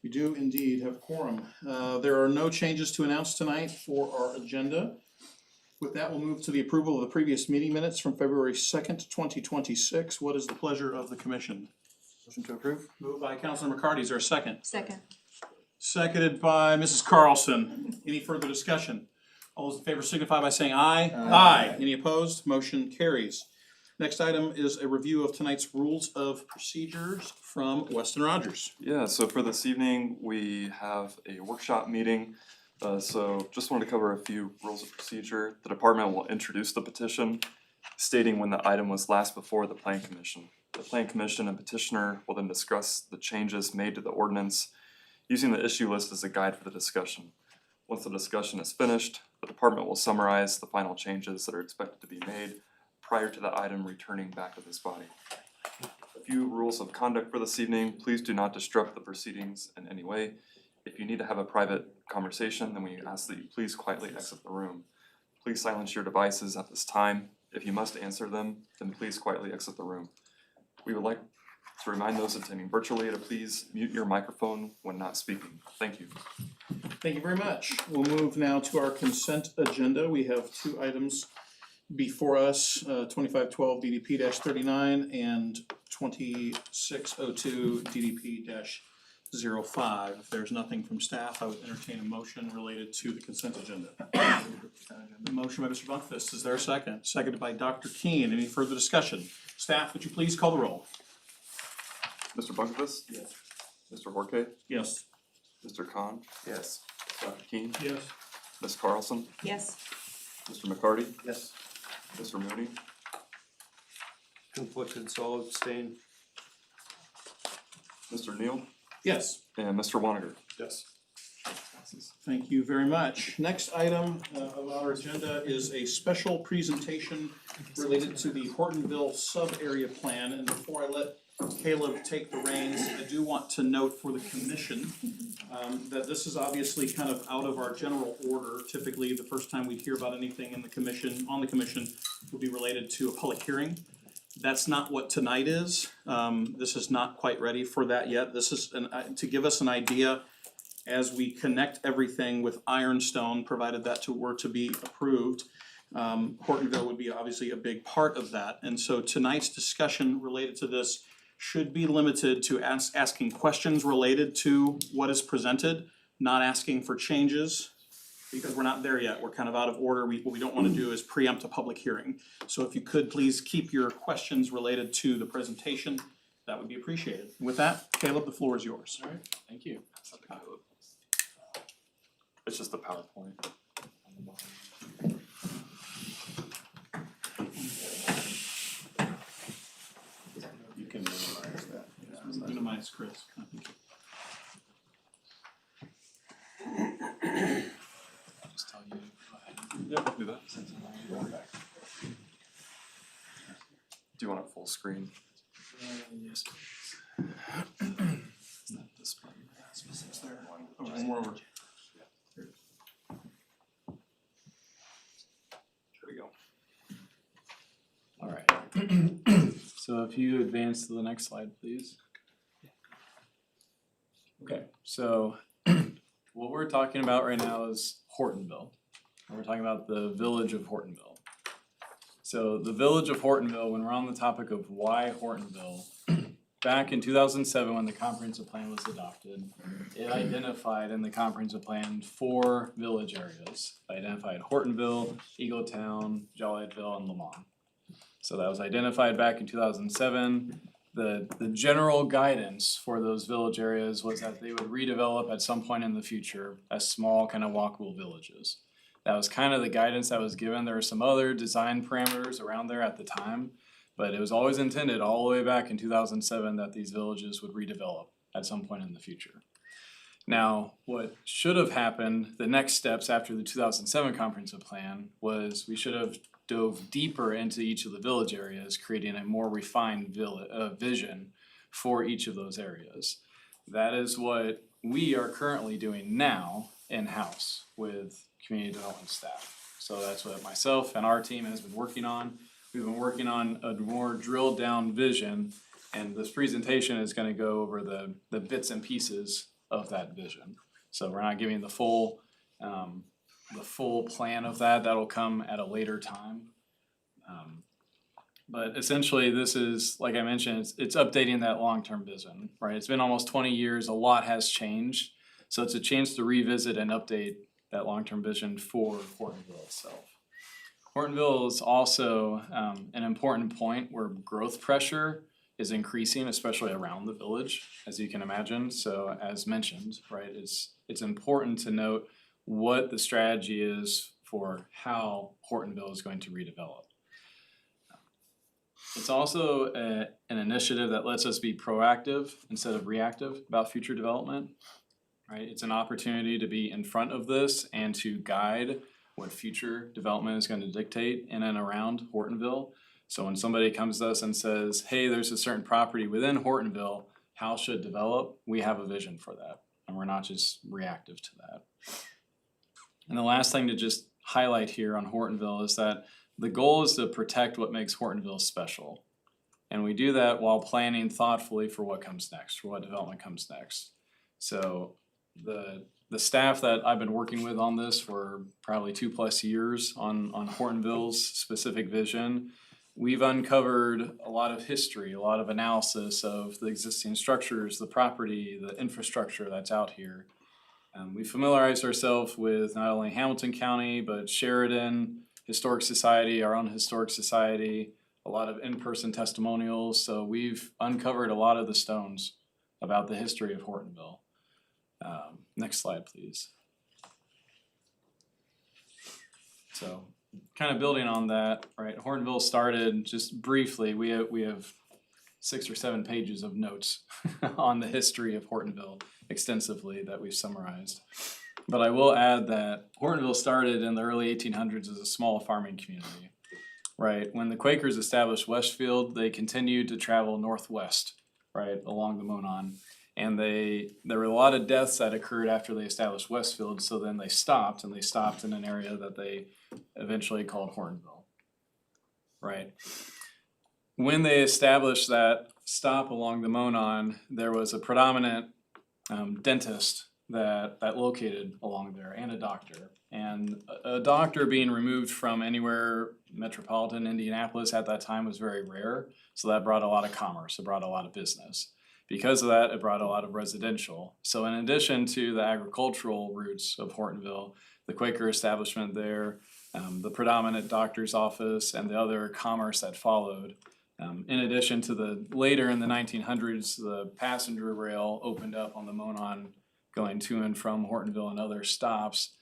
We do indeed have quorum. There are no changes to announce tonight for our agenda. With that, we'll move to the approval of the previous meeting minutes from February 2nd, 2026. What is the pleasure of the commission? Motion to approve. Moved by Councilor McCarty. Is there a second? Second. Seconded by Mrs. Carlson. Any further discussion? All those in favor signify by saying aye. Aye. Any opposed? Motion carries. Next item is a review of tonight's rules of procedures from Weston Rogers. Yeah, so for this evening, we have a workshop meeting. So just wanted to cover a few rules of procedure. The department will introduce the petition, stating when the item was last before the Plan Commission. The Plan Commission and petitioner will then discuss the changes made to the ordinance, using the issue list as a guide for the discussion. Once the discussion is finished, the department will summarize the final changes that are expected to be made prior to the item returning back to this body. A few rules of conduct for this evening. Please do not disrupt the proceedings in any way. If you need to have a private conversation, then we ask that you please quietly exit the room. Please silence your devices at this time. If you must answer them, then please quietly exit the room. We would like to remind those attending virtually to please mute your microphone when not speaking. Thank you. Thank you very much. We'll move now to our consent agenda. We have two items before us, 2512 DDP-39 and 2602 DDP-05. If there's nothing from staff, I would entertain a motion related to the consent agenda. Motion by Mr. Bunkfist. Is there a second? Seconded by Dr. Keen. Any further discussion? Staff, would you please call the roll? Mr. Bunkevist? Yes. Mr. Horke? Yes. Mr. Khan? Yes. Dr. Keen? Yes. Ms. Carlson? Yes. Mr. McCarty? Yes. Mr. Mooney? Conflicted, so I'll abstain. Mr. Neal? Yes. And Mr. Woniger? Yes. Thank you very much. Next item of our agenda is a special presentation related to the Hortonville sub-area plan. And before I let Caleb take the reins, I do want to note for the commission that this is obviously kind of out of our general order. Typically, the first time we hear about anything in the commission, on the commission, would be related to a public hearing. That's not what tonight is. This is not quite ready for that yet. This is to give us an idea as we connect everything with Ironstone, provided that were to be approved. Hortonville would be obviously a big part of that. And so tonight's discussion related to this should be limited to asking questions related to what is presented, not asking for changes, because we're not there yet. We're kind of out of order. What we don't want to do is preempt a public hearing. So if you could please keep your questions related to the presentation, that would be appreciated. With that, Caleb, the floor is yours. All right, thank you. It's just a PowerPoint. You can minimize that. Yeah, minimize Chris. Just tell you. Yep, do that. Do you want it full screen? Yes. Is that this button? It's there. Oh, one more over. There we go. All right. So if you advance to the next slide, please. Okay, so what we're talking about right now is Hortonville. We're talking about the village of Hortonville. So the village of Hortonville, when we're on the topic of why Hortonville, back in 2007 when the comprehensive plan was adopted, it identified in the comprehensive plan 4 village areas. It identified Hortonville, Eagletown, Jolietville, and Lamont. So that was identified back in 2007. The general guidance for those village areas was that they would redevelop at some point in the future as small kind of walkable villages. That was kind of the guidance that was given. There were some other design parameters around there at the time, but it was always intended all the way back in 2007 that these villages would redevelop at some point in the future. Now, what should have happened, the next steps after the 2007 comprehensive plan, was we should have dove deeper into each of the village areas, creating a more refined vision for each of those areas. That is what we are currently doing now in-house with community development staff. So that's what myself and our team has been working on. We've been working on a more drilled down vision, and this presentation is going to go over the bits and pieces of that vision. So we're not giving the full plan of that. That'll come at a later time. But essentially, this is, like I mentioned, it's updating that long-term vision, right? It's been almost 20 years, a lot has changed. So it's a chance to revisit and update that long-term vision for Hortonville itself. Hortonville is also an important point where growth pressure is increasing, especially around the village, as you can imagine. So as mentioned, right, it's important to note what the strategy is for how Hortonville is going to redevelop. It's also an initiative that lets us be proactive instead of reactive about future development, right? It's an opportunity to be in front of this and to guide what future development is going to dictate in and around Hortonville. So when somebody comes to us and says, hey, there's a certain property within Hortonville, how should it develop? We have a vision for that, and we're not just reactive to that. And the last thing to just highlight here on Hortonville is that the goal is to protect what makes Hortonville special. And we do that while planning thoughtfully for what comes next, for what development comes next. So the staff that I've been working with on this for probably 2+ years on Hortonville's specific vision, we've uncovered a lot of history, a lot of analysis of the existing structures, the property, the infrastructure that's out here. We familiarized ourselves with not only Hamilton County, but Sheridan Historic Society, our own historic society, a lot of in-person testimonials. So we've uncovered a lot of the stones about the history of Hortonville. Next slide, please. So kind of building on that, right, Hortonville started, just briefly, we have 6 or 7 pages of notes on the history of Hortonville extensively that we've summarized. But I will add that Hortonville started in the early 1800s as a small farming community, right? When the Quakers established Westfield, they continued to travel northwest, right, along the Monon. And there were a lot of deaths that occurred after they established Westfield, so then they stopped, and they stopped in an area that they eventually called Hortonville, right? When they established that stop along the Monon, there was a predominant dentist that located along there, and a doctor. And a doctor being removed from anywhere metropolitan Indianapolis at that time was very rare, so that brought a lot of commerce, it brought a lot of business. Because of that, it brought a lot of residential. So in addition to the agricultural roots of Hortonville, the Quaker establishment there, the predominant doctor's office, and the other commerce that followed, in addition to later in the 1900s, the passenger rail opened up on the Monon going to and from Hortonville and other stops.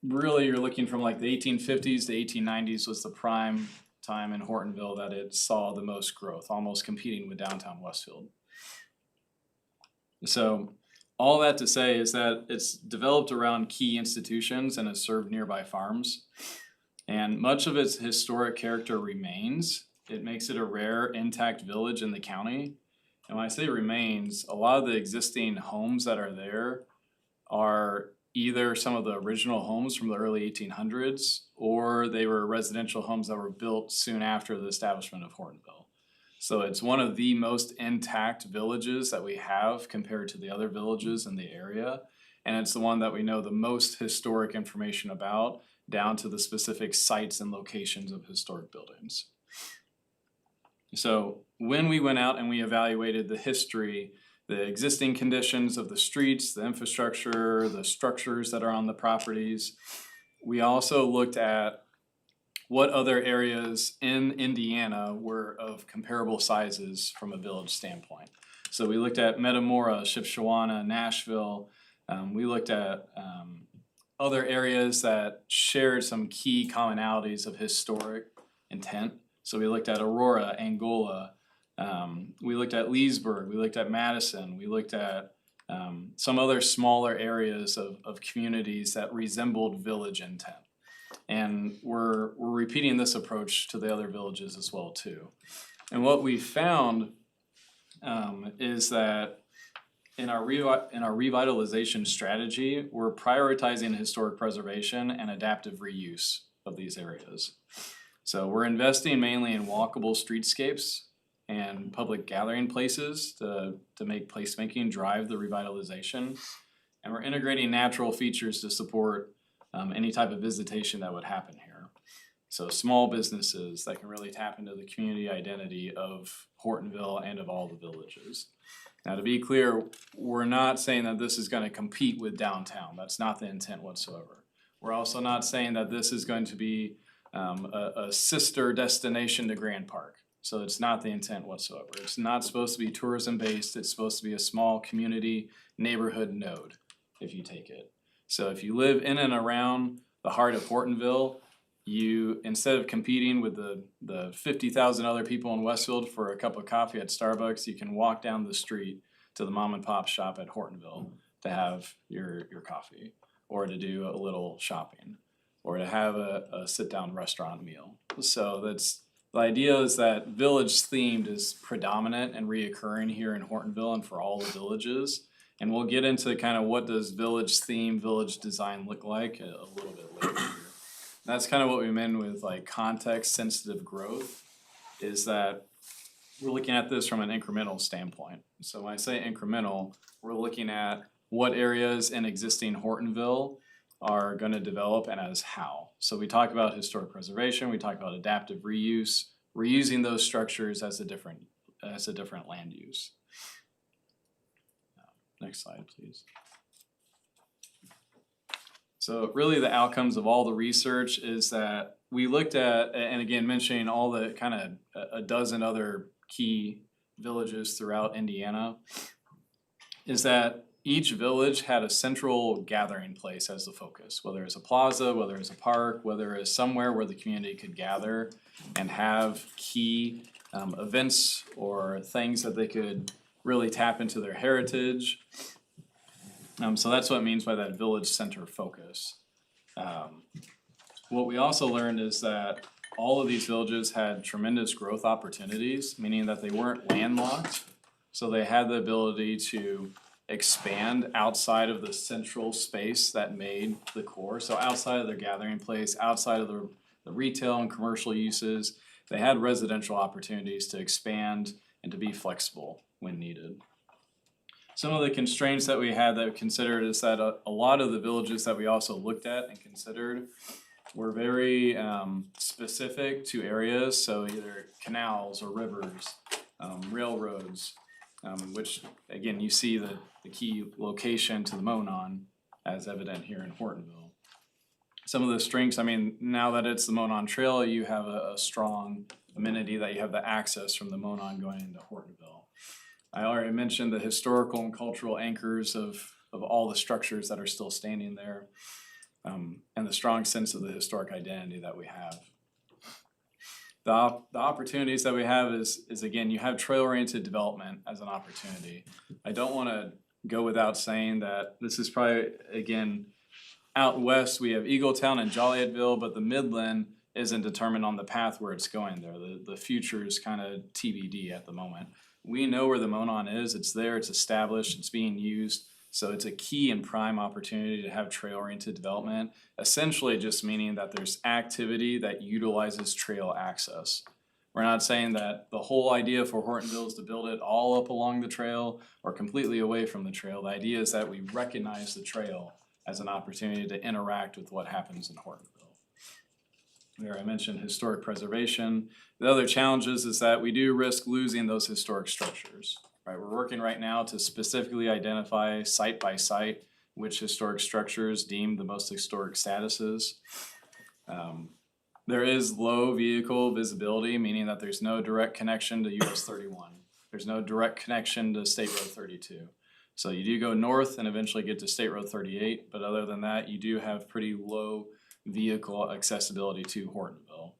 Really, you're looking from like the 1850s to 1890s was the prime time in Hortonville that it saw the most growth, almost competing with downtown Westfield. So all that to say is that it's developed around key institutions and has served nearby farms. And much of its historic character remains. It makes it a rare, intact village in the county. And when I say remains, a lot of the existing homes that are there are either some of the original homes from the early 1800s, or they were residential homes that were built soon after the establishment of Hortonville. So it's one of the most intact villages that we have compared to the other villages in the area. And it's the one that we know the most historic information about, down to the specific sites and locations of historic buildings. So when we went out and we evaluated the history, the existing conditions of the streets, the infrastructure, the structures that are on the properties, we also looked at what other areas in Indiana were of comparable sizes from a village standpoint. So we looked at Metamora, Shipshewana, Nashville. We looked at other areas that shared some key commonalities of historic intent. So we looked at Aurora, Angola. We looked at Leesburg. We looked at Madison. We looked at some other smaller areas of communities that resembled village intent. And we're repeating this approach to the other villages as well too. And what we found is that in our revitalization strategy, we're prioritizing historic preservation and adaptive reuse of these areas. So we're investing mainly in walkable streetscapes and public gathering places to make placemaking drive the revitalization. And we're integrating natural features to support any type of visitation that would happen here. So small businesses that can really tap into the community identity of Hortonville and of all the villages. Now, to be clear, we're not saying that this is gonna compete with downtown. That's not the intent whatsoever. We're also not saying that this is going to be a sister destination to Grand Park. So it's not the intent whatsoever. It's not supposed to be tourism based. It's supposed to be a small community neighborhood node, if you take it. So if you live in and around the heart of Hortonville, you, instead of competing with the 50,000 other people in Westfield for a cup of coffee at Starbucks, you can walk down the street to the mom and pop shop at Hortonville to have your coffee, or to do a little shopping, or to have a sit down restaurant meal. So that's, the idea is that village themed is predominant and reoccurring here in Hortonville and for all the villages. And we'll get into kind of what does village theme, village design look like a little bit later here. That's kind of what we meant with like context sensitive growth, is that we're looking at this from an incremental standpoint. So when I say incremental, we're looking at what areas in existing Hortonville are gonna develop and as how. So we talk about historic preservation, we talk about adaptive reuse, reusing those structures as a different land use. Next slide, please. So really the outcomes of all the research is that we looked at, and again mentioning all the kind of a dozen other key villages throughout Indiana, is that each village had a central gathering place as the focus, whether it's a plaza, whether it's a park, whether it's somewhere where the community could gather and have key events or things that they could really tap into their heritage. So that's what it means by that village center focus. What we also learned is that all of these villages had tremendous growth opportunities, meaning that they weren't landlocked. So they had the ability to expand outside of the central space that made the core. So outside of their gathering place, outside of the retail and commercial uses, they had residential opportunities to expand and to be flexible when needed. Some of the constraints that we had that we considered is that a lot of the villages that we also looked at and considered were very specific to areas, so either canals or rivers, railroads, which again, you see the key location to the Monon as evident here in Hortonville. Some of the strengths, I mean, now that it's the Monon Trail, you have a strong amenity that you have the access from the Monon going into Hortonville. I already mentioned the historical and cultural anchors of all the structures that are still standing there, and the strong sense of the historic identity that we have. The opportunities that we have is again, you have trail-oriented development as an opportunity. I don't wanna go without saying that this is probably, again, out west, we have Eagletown and Jolietville, but the Midland isn't determined on the path where it's going there. The future is kind of TBD at the moment. We know where the Monon is, it's there, it's established, it's being used. So it's a key and prime opportunity to have trail-oriented development, essentially just meaning that there's activity that utilizes trail access. We're not saying that the whole idea for Hortonville is to build it all up along the trail or completely away from the trail. The idea is that we recognize the trail as an opportunity to interact with what happens in Hortonville. There, I mentioned historic preservation. The other challenges is that we do risk losing those historic structures. Right, we're working right now to specifically identify site by site which historic structures deemed the most historic statuses. There is low vehicle visibility, meaning that there's no direct connection to US 31. There's no direct connection to State Road 32. So you do go north and eventually get to State Road 38, but other than that, you do have pretty low vehicle accessibility to Hortonville.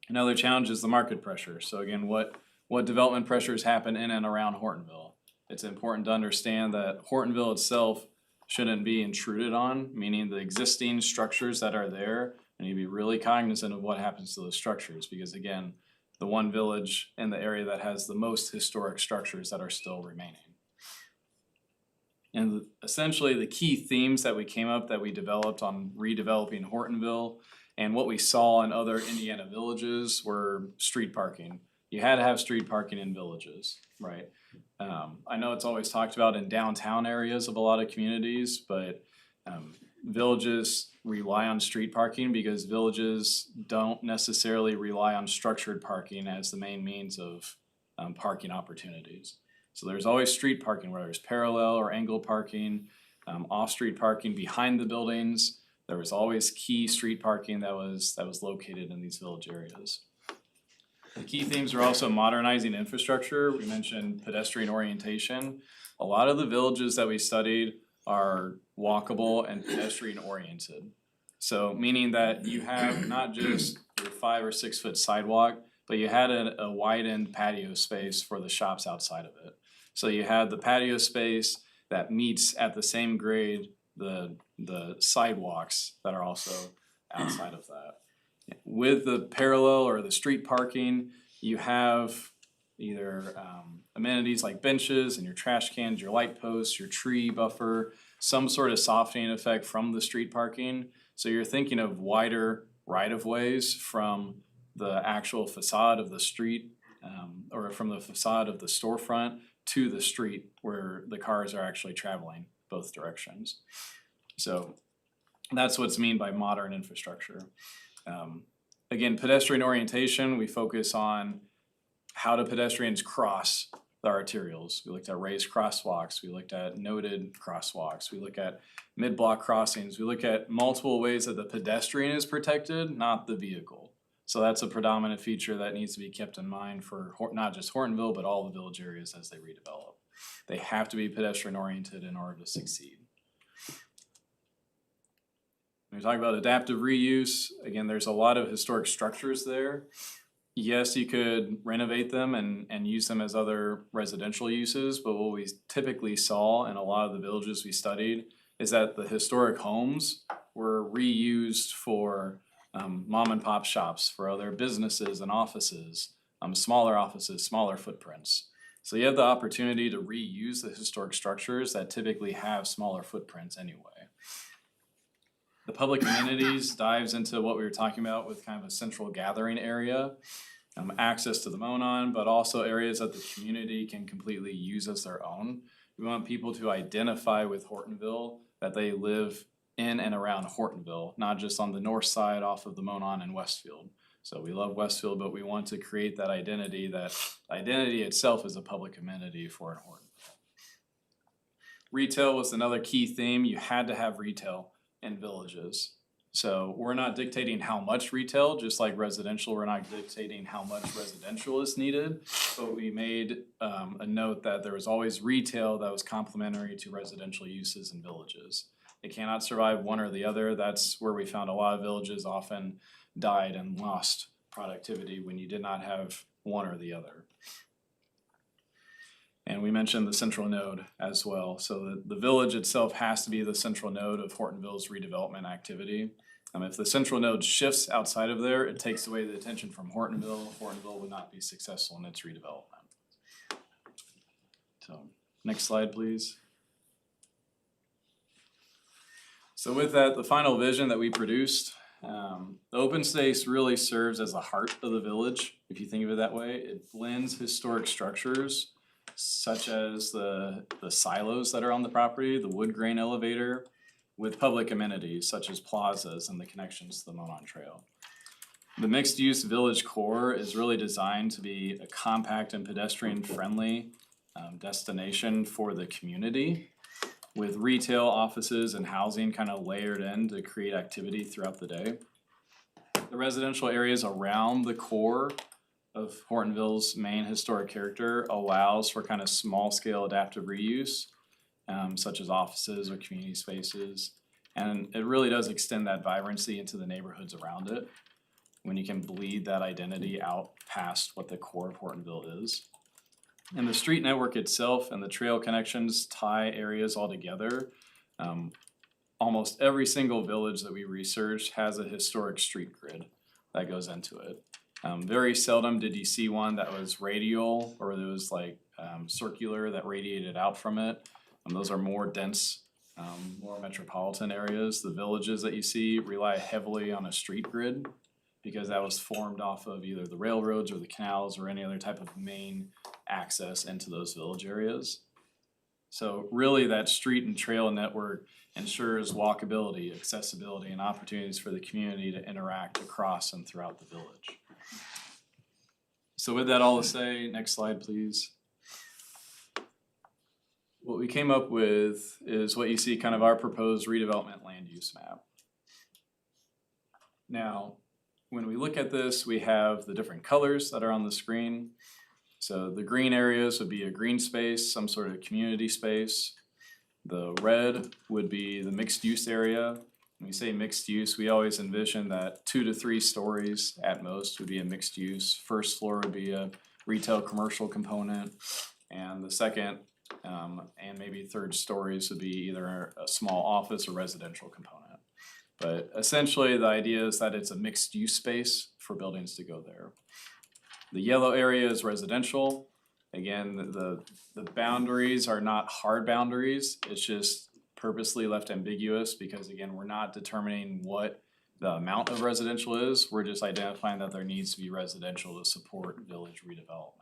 Another challenge is the market pressure. So again, what development pressures happen in and around Hortonville? It's important to understand that Hortonville itself shouldn't be intruded on, meaning the existing structures that are there, and you'd be really cognizant of what happens to those structures, because again, the one village in the area that has the most historic structures that are still remaining. And essentially the key themes that we came up that we developed on redeveloping Hortonville and what we saw in other Indiana villages were street parking. you had to have street parking in villages, right? I know it's always talked about in downtown areas of a lot of communities, but villages rely on street parking because villages don't necessarily rely on structured parking as the main means of parking opportunities. So there's always street parking, whether it's parallel or angle parking, off-street parking behind the buildings. There was always key street parking that was located in these village areas. The key themes are also modernizing infrastructure. We mentioned pedestrian orientation. A lot of the villages that we studied are walkable and pedestrian oriented. So meaning that you have not just your 5 or 6 foot sidewalk, but you had a widened patio space for the shops outside of it. So you had the patio space that meets at the same grade the sidewalks that are also outside of that. With the parallel or the street parking, you have either amenities like benches and your trash cans, your light posts, your tree buffer, some sort of softening effect from the street parking. So you're thinking of wider right-of-ways from the actual facade of the street or from the facade of the storefront to the street where the cars are actually traveling both directions. So that's what's meant by modern infrastructure. Again, pedestrian orientation, we focus on how do pedestrians cross the arterials. We looked at raised crosswalks, we looked at noted crosswalks, we look at mid-block crossings, we look at multiple ways that the pedestrian is protected, not the vehicle. So that's a predominant feature that needs to be kept in mind for not just Hortonville, but all the village areas as they redevelop. They have to be pedestrian oriented in order to succeed. When we talk about adaptive reuse, again, there's a lot of historic structures there. Yes, you could renovate them and use them as other residential uses, but what we typically saw in a lot of the villages we studied is that the historic homes were reused for mom and pop shops, for other businesses and offices, smaller footprints. So you have the opportunity to reuse the historic structures that typically have smaller footprints anyway. The public amenities dives into what we were talking about with kind of a central gathering area, access to the Monon, but also areas that the community can completely use as their own. We want people to identify with Hortonville, that they live in and around Hortonville, not just on the north side off of the Monon and Westfield. So we love Westfield, but we want to create that identity itself is a public amenity for Hortonville. Retail was another key theme. You had to have retail in villages. So we're not dictating how much retail, just like residential, we're not dictating how much residential is needed, but we made a note that there was always retail that was complementary to residential uses in villages. It cannot survive one or the other. That's where we found a lot of villages often died and lost productivity when you did not have one or the other. And we mentioned the central node as well. So the village itself has to be the central node of Hortonville's redevelopment activity. If the central node shifts outside of there, it takes away the attention from Hortonville. Hortonville would not be successful in its redevelopment. So next slide, please. So with that, the final vision that we produced, the open space really serves as the heart of the village, if you think of it that way. It blends historic structures such as the silos that are on the property, the wood grain elevator, with public amenities such as plazas and the connections to the Monon Trail. The mixed-use village core is really designed to be a compact and pedestrian-friendly destination for the community, with retail, offices, and housing kind of layered in to create activity throughout the day. The residential areas around the core of Hortonville's main historic character allows for kind of small-scale adaptive reuse, such as offices or community spaces. And it really does extend that vibrancy into the neighborhoods around it when you can bleed that identity out past what the core of Hortonville is. And the street network itself and the trail connections tie areas all together. Almost every single village that we researched has a historic street grid that goes into it. Very seldom did you see one that was radial or that was like circular that radiated out from it. Those are more dense, more metropolitan areas. The villages that you see rely heavily on a street grid because that was formed off of either the railroads or the canals or any other type of main access into those village areas. So really that street and trail network ensures walkability, accessibility, and opportunities for the community to interact across and throughout the village. So with that all to say, next slide please. What we came up with is what you see kind of our proposed redevelopment land use map. Now, when we look at this, we have the different colors that are on the screen. So the green areas would be a green space, some sort of community space. The red would be the mixed use area. When we say mixed use, we always envision that 2 to 3 stories at most would be a mixed use. First floor would be a retail commercial component, and the second and maybe third stories would be either a small office or residential component. But essentially the idea is that it's a mixed use space for buildings to go there. The yellow area is residential. Again, the boundaries are not hard boundaries, it's just purposely left ambiguous because again, we're not determining what the amount of residential is, we're just identifying that there needs to be residential to support village redevelopment.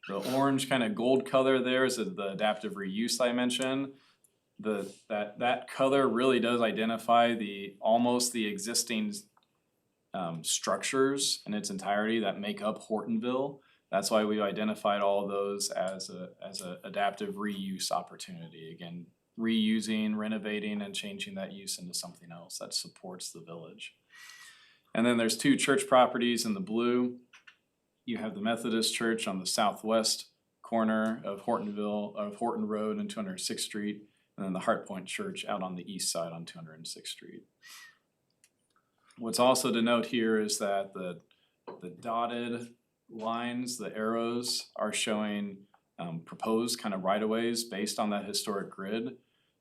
The orange kind of gold color there is the adaptive reuse I mentioned. That color really does identify almost the existing structures in its entirety that make up Hortonville. That's why we identified all of those as a adaptive reuse opportunity. Again, reusing, renovating, and changing that use into something else that supports the village. And then there's 2 church properties in the blue. You have the Methodist Church on the southwest corner of Horton Road and 206th Street, and then the Heart Point Church out on the east side on 206th Street. What's also to note here is that the dotted lines, the arrows, are showing proposed kind of right-of-ways based on that historic grid.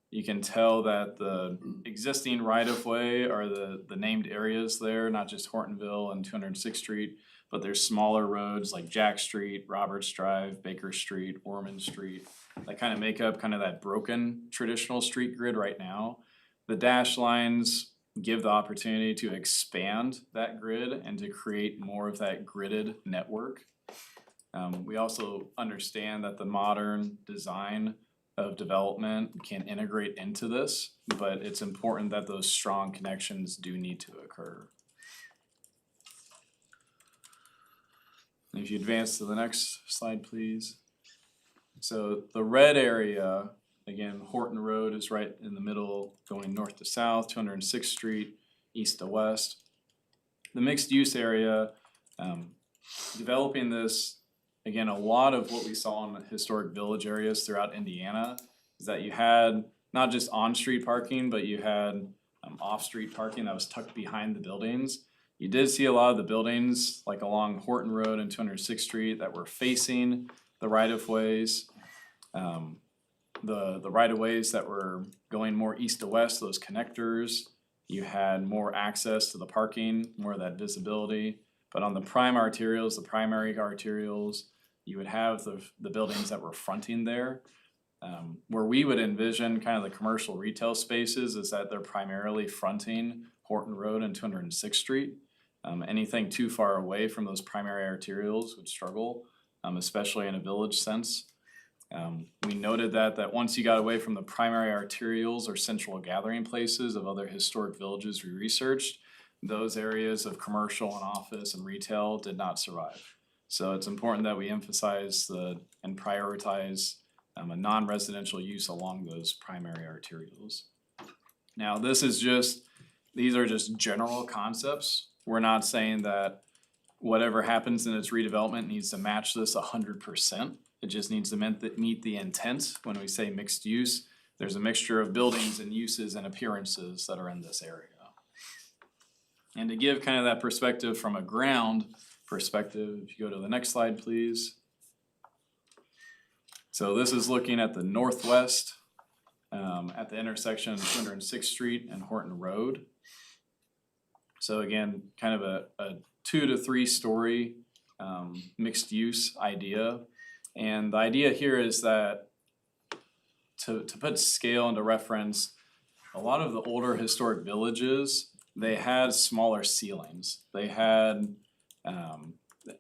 You can tell that the existing right-of-way are the named areas there, not just Hortonville and 206th Street, but there's smaller roads like Jack Street, Roberts Drive, Baker Street, Ormond Street, that kind of make up kind of that broken traditional street grid right now. The dashed lines give the opportunity to expand that grid and to create more of that gridded network. We also understand that the modern design of development can integrate into this, but it's important that those strong connections do need to occur. If you advance to the next slide, please. So the red area, again, Horton Road is right in the middle, going north to south, 206th Street, east to west. The mixed use area, developing this, again, a lot of what we saw in the historic village areas throughout Indiana is that you had not just on-street parking, but you had off-street parking that was tucked behind the buildings. You did see a lot of the buildings, like along Horton Road and 206th Street, that were facing the right-of-ways. The right-of-ways that were going more east to west, those connectors, you had more access to the parking, more of that visibility. But on the primary arterials, you would have the buildings that were fronting there. Where we would envision kind of the commercial retail spaces is that they're primarily fronting Horton Road and 206th Street. Anything too far away from those primary arterials would struggle, especially in a village sense. We noted that once you got away from the primary arterials or central gathering places of other historic villages we researched, those areas of commercial and office and retail did not survive. So it's important that we emphasize and prioritize a non-residential use along those primary arterials. Now, these are just general concepts. We're not saying that whatever happens in its redevelopment needs to match this 100%. It just needs to meet the intent. When we say mixed use, there's a mixture of buildings and uses and appearances that are in this area. And to give kind of that perspective from a ground perspective, if you go to the next slide, please. So this is looking at the northwest, at the intersection of 206th Street and Horton Road. So again, kind of a 2 to 3 story mixed use idea. And the idea here is that to put scale into reference, a lot of the older historic villages they had smaller ceilings. They had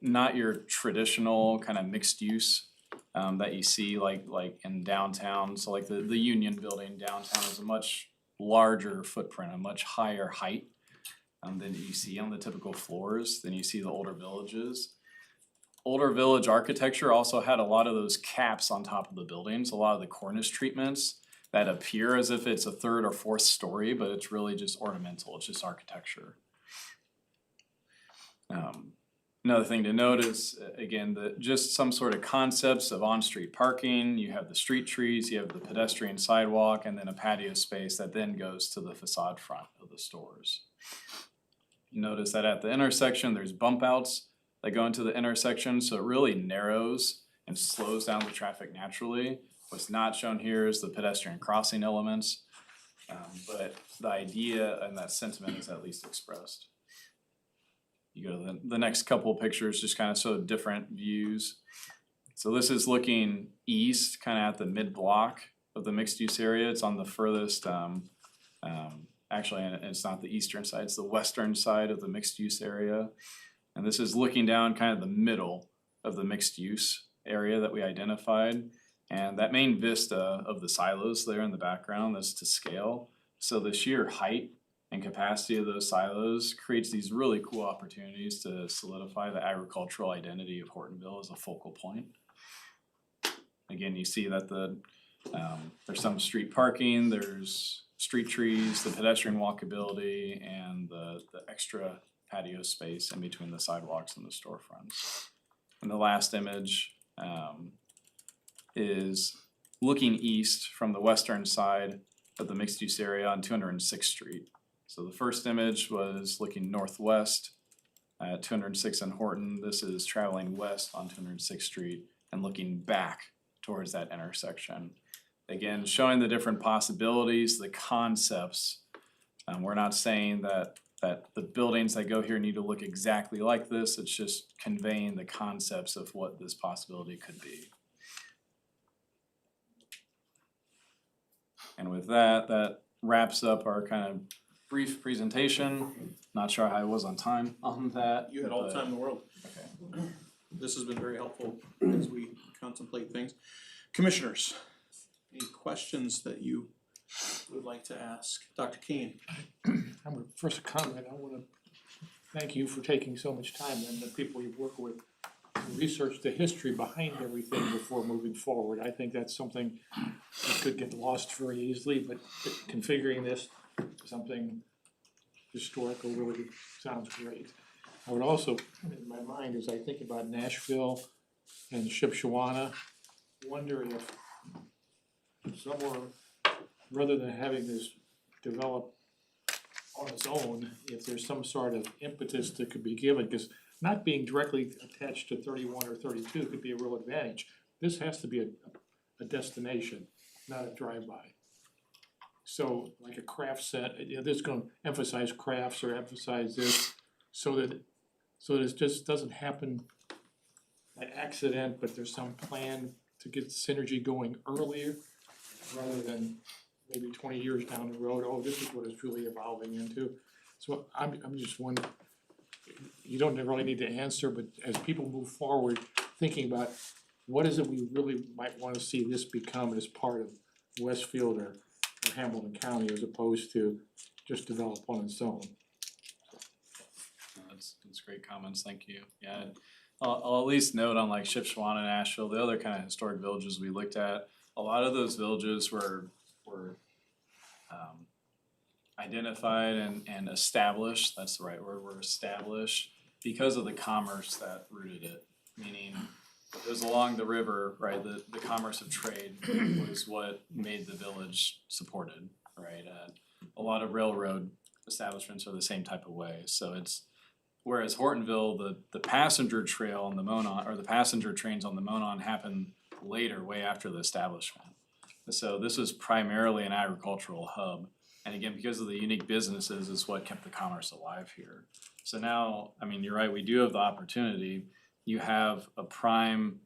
not your traditional kind of mixed use that you see like in downtown. So like the Union Building downtown is a much larger footprint, a much higher height than you see on the typical floors, than you see the older villages. Older village architecture also had a lot of those caps on top of the buildings, a lot of the cornice treatments that appear as if it's a third or fourth story, but it's really just ornamental, it's just architecture. Another thing to note is, again, just some sort of concepts of on-street parking. You have the street trees, you have the pedestrian sidewalk, and then a patio space that then goes to the facade front of the stores. You notice that at the intersection, there's bump outs that go into the intersection, so it really narrows and slows down the traffic naturally. What's not shown here is the pedestrian crossing elements, but the idea and that sentiment is at least expressed. You go to the next couple of pictures, just kind of show different views. So this is looking east, kind of at the mid-block of the mixed-use area. It's on the furthest, actually, and it's not the eastern side, it's the western side of the mixed-use area. And this is looking down kind of the middle of the mixed-use area that we identified. And that main vista of the silos there in the background, that's to scale. So the sheer height and capacity of those silos creates these really cool opportunities to solidify the agricultural identity of Hortonville as a focal point. Again, you see that there's some street parking, there's street trees, the pedestrian walkability, and the extra patio space in between the sidewalks and the storefronts. And the last image is looking east from the western side of the mixed-use area on 206th Street. So the first image was looking northwest at 206 and Horton. This is traveling west on 206th Street and looking back towards that intersection. Again, showing the different possibilities, the concepts. We're not saying that the buildings that go here need to look exactly like this. It's just conveying the concepts of what this possibility could be. And with that, that wraps up our kind of brief presentation. Not sure how I was on time on that. You had all the but- time in the world. Okay. This has been very helpful as we contemplate things. Commissioners, any questions that you would like to ask? Dr. Keen? First comment, I wanna thank you for taking so much time and the people you work with to research the history behind everything before moving forward. I think that's something that could get lost very easily, but configuring this something historical really sounds great. I would also, in my mind, as I think about Nashville and Shipshewana, wonder if somewhere, rather than having this develop on its own, if there's some sort of impetus that could be given, because not being directly attached to 31 or 32 could be a real advantage. This has to be a destination, not a drive-by. So like a craft set, this is gonna emphasize crafts or emphasize this, so that it just doesn't happen by accident, but there's some plan to get synergy going earlier, rather than maybe 20 years down the road, oh, this is what it's really evolving into. So I'm just wondering, you don't really need to answer, but as people move forward, thinking about what is it we really might wanna see this become as part of Westfield or Hamilton County, as opposed to just develop on its own. That's great comments, thank you. Yeah, I'll at least note on like Shipshewana and Asheville, the other kind of historic villages we looked at, a lot of those villages were identified and established, that's the right word, were established because of the commerce that rooted it. Meaning, it was along the river, right, the commerce of trade was what made the village supported, right? A lot of railroad establishments are the same type of way, so it's, whereas Hortonville, the passenger trail on the Monon, or the passenger trains on the Monon happened later, way after the establishment. So this was primarily an agricultural hub, and again, because of the unique businesses is what kept the commerce alive here. So now, I mean, you're right, we do have the opportunity. You have a prime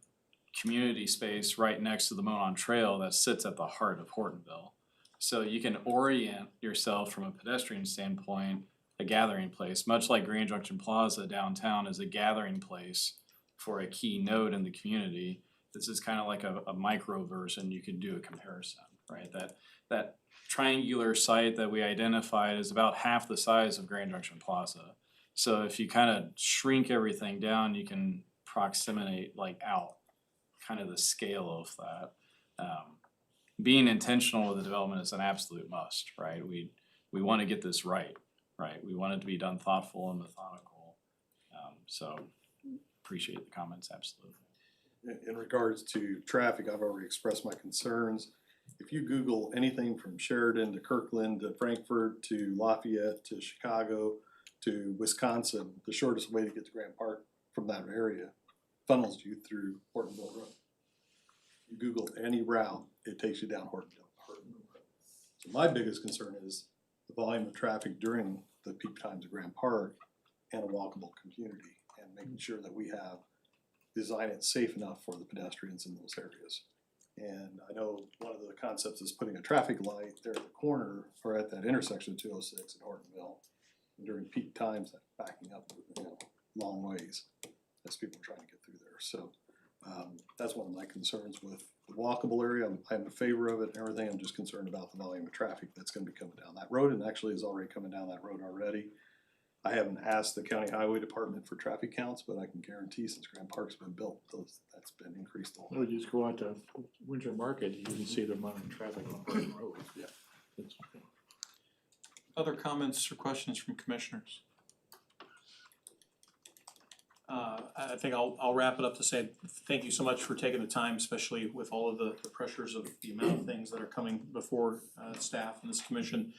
community space right next to the Monon Trail that sits at the heart of Hortonville. So you can orient yourself from a pedestrian standpoint a gathering place, much like Grand Junction Plaza downtown is a gathering place for a key node in the community. This is kind of like a micro version, you could do a comparison, right? That triangular site that we identified is about half the size of Grand Junction Plaza. So if you kind of shrink everything down, you can proximate like out kind of the scale of that. Being intentional with the development is an absolute must, right? We want to get this right? We want it to be done thoughtful and methodical. So appreciate the comments, absolutely. In regards to traffic, I've already expressed my concerns. If you Google anything from Sheridan to Kirkland to Frankfurt to Lafayette to Chicago to Wisconsin, the shortest way to get to Grant Park from that area funnels you through Hortonville Road. You Google any route, it takes you down Hortonville Road. So my biggest concern is the volume of traffic during the peak times of Grant Park and a walkable community, and making sure that we have design it safe enough for the pedestrians in those areas. And I know one of the concepts is putting a traffic light there at the corner or at that intersection of 206 and Hortonville during peak times, backing up, long ways as people are trying to get through there. So that's one of my concerns with the walkable area. I'm in favor of it and everything. I'm just concerned about the volume of traffic that's going to be coming down that road, and actually is already coming down that road already. I haven't asked the county highway department for traffic counts, but I can guarantee since Grand Park's been built, that's been increased a lot. Well, you just go out to Winter Market, you can see the amount of traffic on Horton Road. Yeah. It's- Other comments or questions from commissioners? I think I'll wrap it up to say thank you so much for taking the time, especially with all of the pressures of the amount of things that are coming before staff and this commission.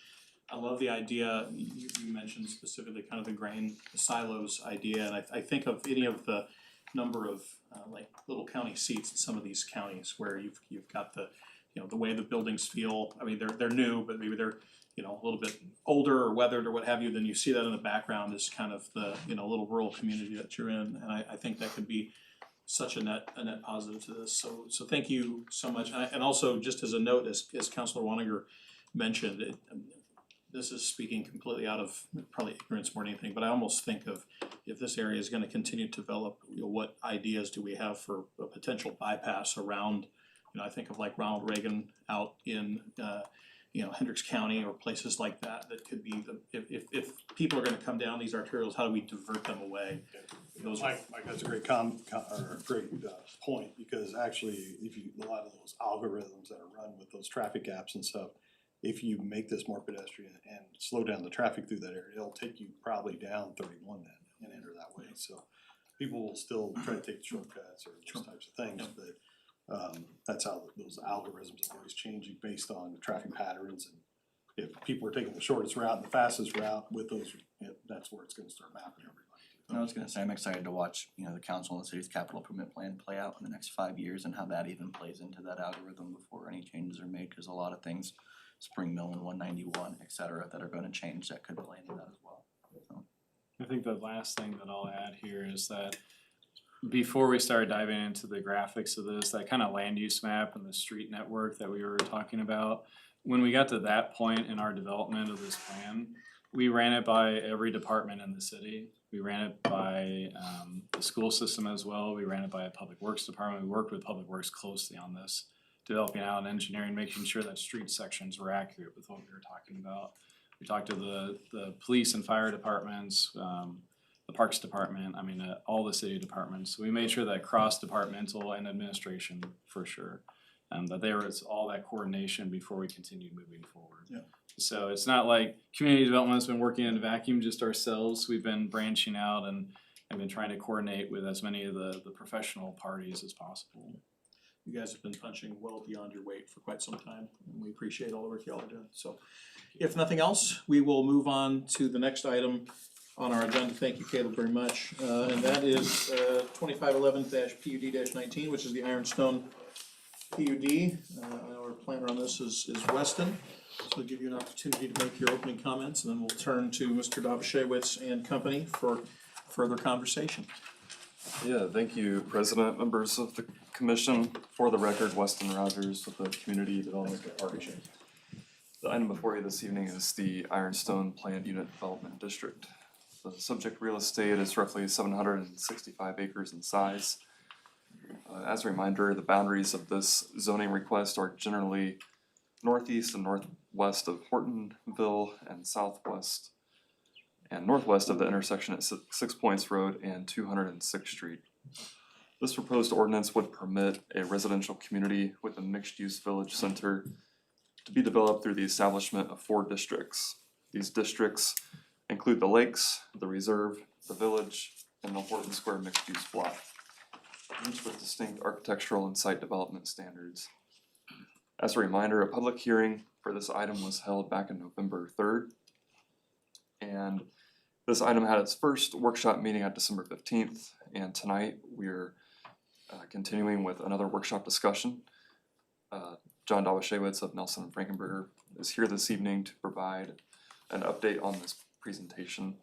I love the idea, you mentioned specifically kind of the grain silos idea, and I think of any of the number of like little county seats in some of these counties where you've got the, the way the buildings feel. I mean, they're new, but maybe they're, a little bit older or weathered or what have you, then you see that in the background as kind of the, little rural community that you're in, and I think that could be such a net positive to this. So thank you so much, and also just as a note, as Councilor Waniger mentioned, this is speaking completely out of probably ignorance more than anything, but I almost think of if this area is gonna continue to develop, what ideas do we have for a potential bypass around, I think of like Ronald Reagan out in, Hendricks County or places like that, that could be if people are gonna come down these arterials, how do we divert them away? Those are, Mike, that's a great point, because actually, a lot of those algorithms that are run with those traffic apps and stuff, if you make this more pedestrian and slow down the traffic through that area, it'll take you probably down 31 then and enter that way. So people will still try to take shortcuts or those types of things, but that's how those algorithms are always changing based on the traffic patterns. And if people are taking the shortest route and the fastest route with those, that's where it's going to start mapping everybody. I was gonna say, I'm excited to watch, the council and the city's capital improvement plan play out in the next 5 years and how that even plays into that algorithm before any changes are made, cause a lot of things, Spring Mill and 191, et cetera, that are gonna change that could play into that as well. So. I think the last thing that I'll add here is that before we start diving into the graphics of this, that kind of land use map and the street network that we were talking about, when we got to that point in our development of this plan, we ran it by every department in the city. We ran it by the school system as well. We ran it by a public works department. We worked with public works closely on this, developing out engineering, making sure that street sections were accurate with what we were talking about. We talked to the police and fire departments, the parks department, all the city departments. So we made sure that cross-departmental and administration for sure, that there was all that coordination before we continued moving forward. Yeah. So it's not like community development has been working in a vacuum just ourselves. We've been branching out and been trying to coordinate with as many of the professional parties as possible. you guys have been punching well beyond your weight for quite some time, and we appreciate all the work y'all are doing. So if nothing else, we will move on to the next item on our agenda. Thank you, Caleb, very much. And that is 2511-PUD-19, which is the Ironstone PUD. Our planner on this is Weston. So I'll give you an opportunity to make your opening comments, and then we'll turn to Mr. Dobashewitz and company for further conversation. Yeah, thank you, President, members of the commission. For the record, Weston Rogers with the Community Development Department. The item before you this evening is the Ironstone Planned Unit Development District. The subject real estate is roughly 765 acres in size. As a reminder, the boundaries of this zoning request are generally northeast and northwest of Hortonville and southwest and northwest of the intersection at 6 Points Road and 206th Street. This proposed ordinance would permit a residential community with a mixed-use village center to be developed through the establishment of 4 districts. These districts include the lakes, the reserve, the village, and the Horton Square mixed-use block, each with distinct architectural and site development standards. As a reminder, a public hearing for this item was held back on November 3rd. And this item had its first workshop meeting on December 15th, and tonight we're continuing with another workshop discussion. John Dawashewitz of Nelson and Frankenberger is here this evening to provide an update on this presentation,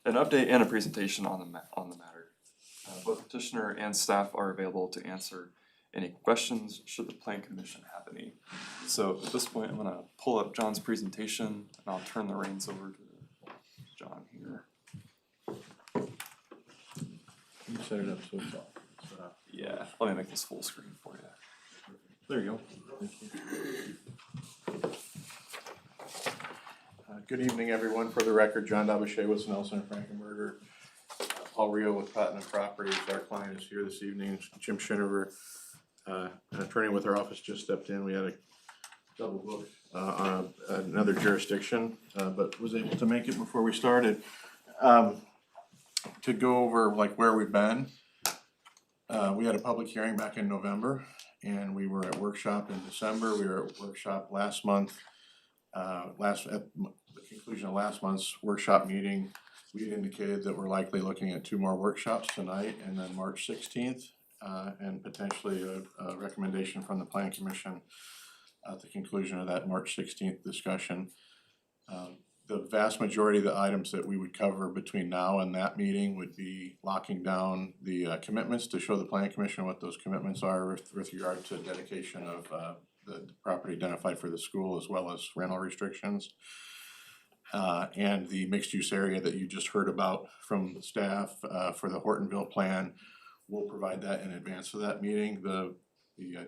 an update and a presentation on the matter. Both petitioner and staff are available to answer any questions should the Plan Commission have any. So at this point, I'm gonna pull up John's presentation and I'll turn the reins over to John here. You set it up so far. Yeah, let me make this full screen for you. There you go. Good evening, everyone. For the record, John Dabashewitz, Nelson and Frankenberger. Paul Rio with Platinum Properties. Our client is here this evening. Jim Schinover, an attorney with our office, just stepped in. We had a double book on another jurisdiction, but was able to make it before we started. To go over like where we've been, we had a public hearing back in November, and we were at workshop in December. We were at workshop last month. At the conclusion of last month's workshop meeting, we had indicated that we're likely looking at 2 more workshops tonight and then March 16th, and potentially a recommendation from the Plan Commission at the conclusion of that March 16th discussion. The vast majority of the items that we would cover between now and that meeting would be locking down the commitments to show the Plan Commission what those commitments are with regard to dedication of the property identified for the school, as well as rental restrictions. And the mixed use area that you just heard about from the staff for the Hortonville plan. We'll provide that in advance of that meeting. The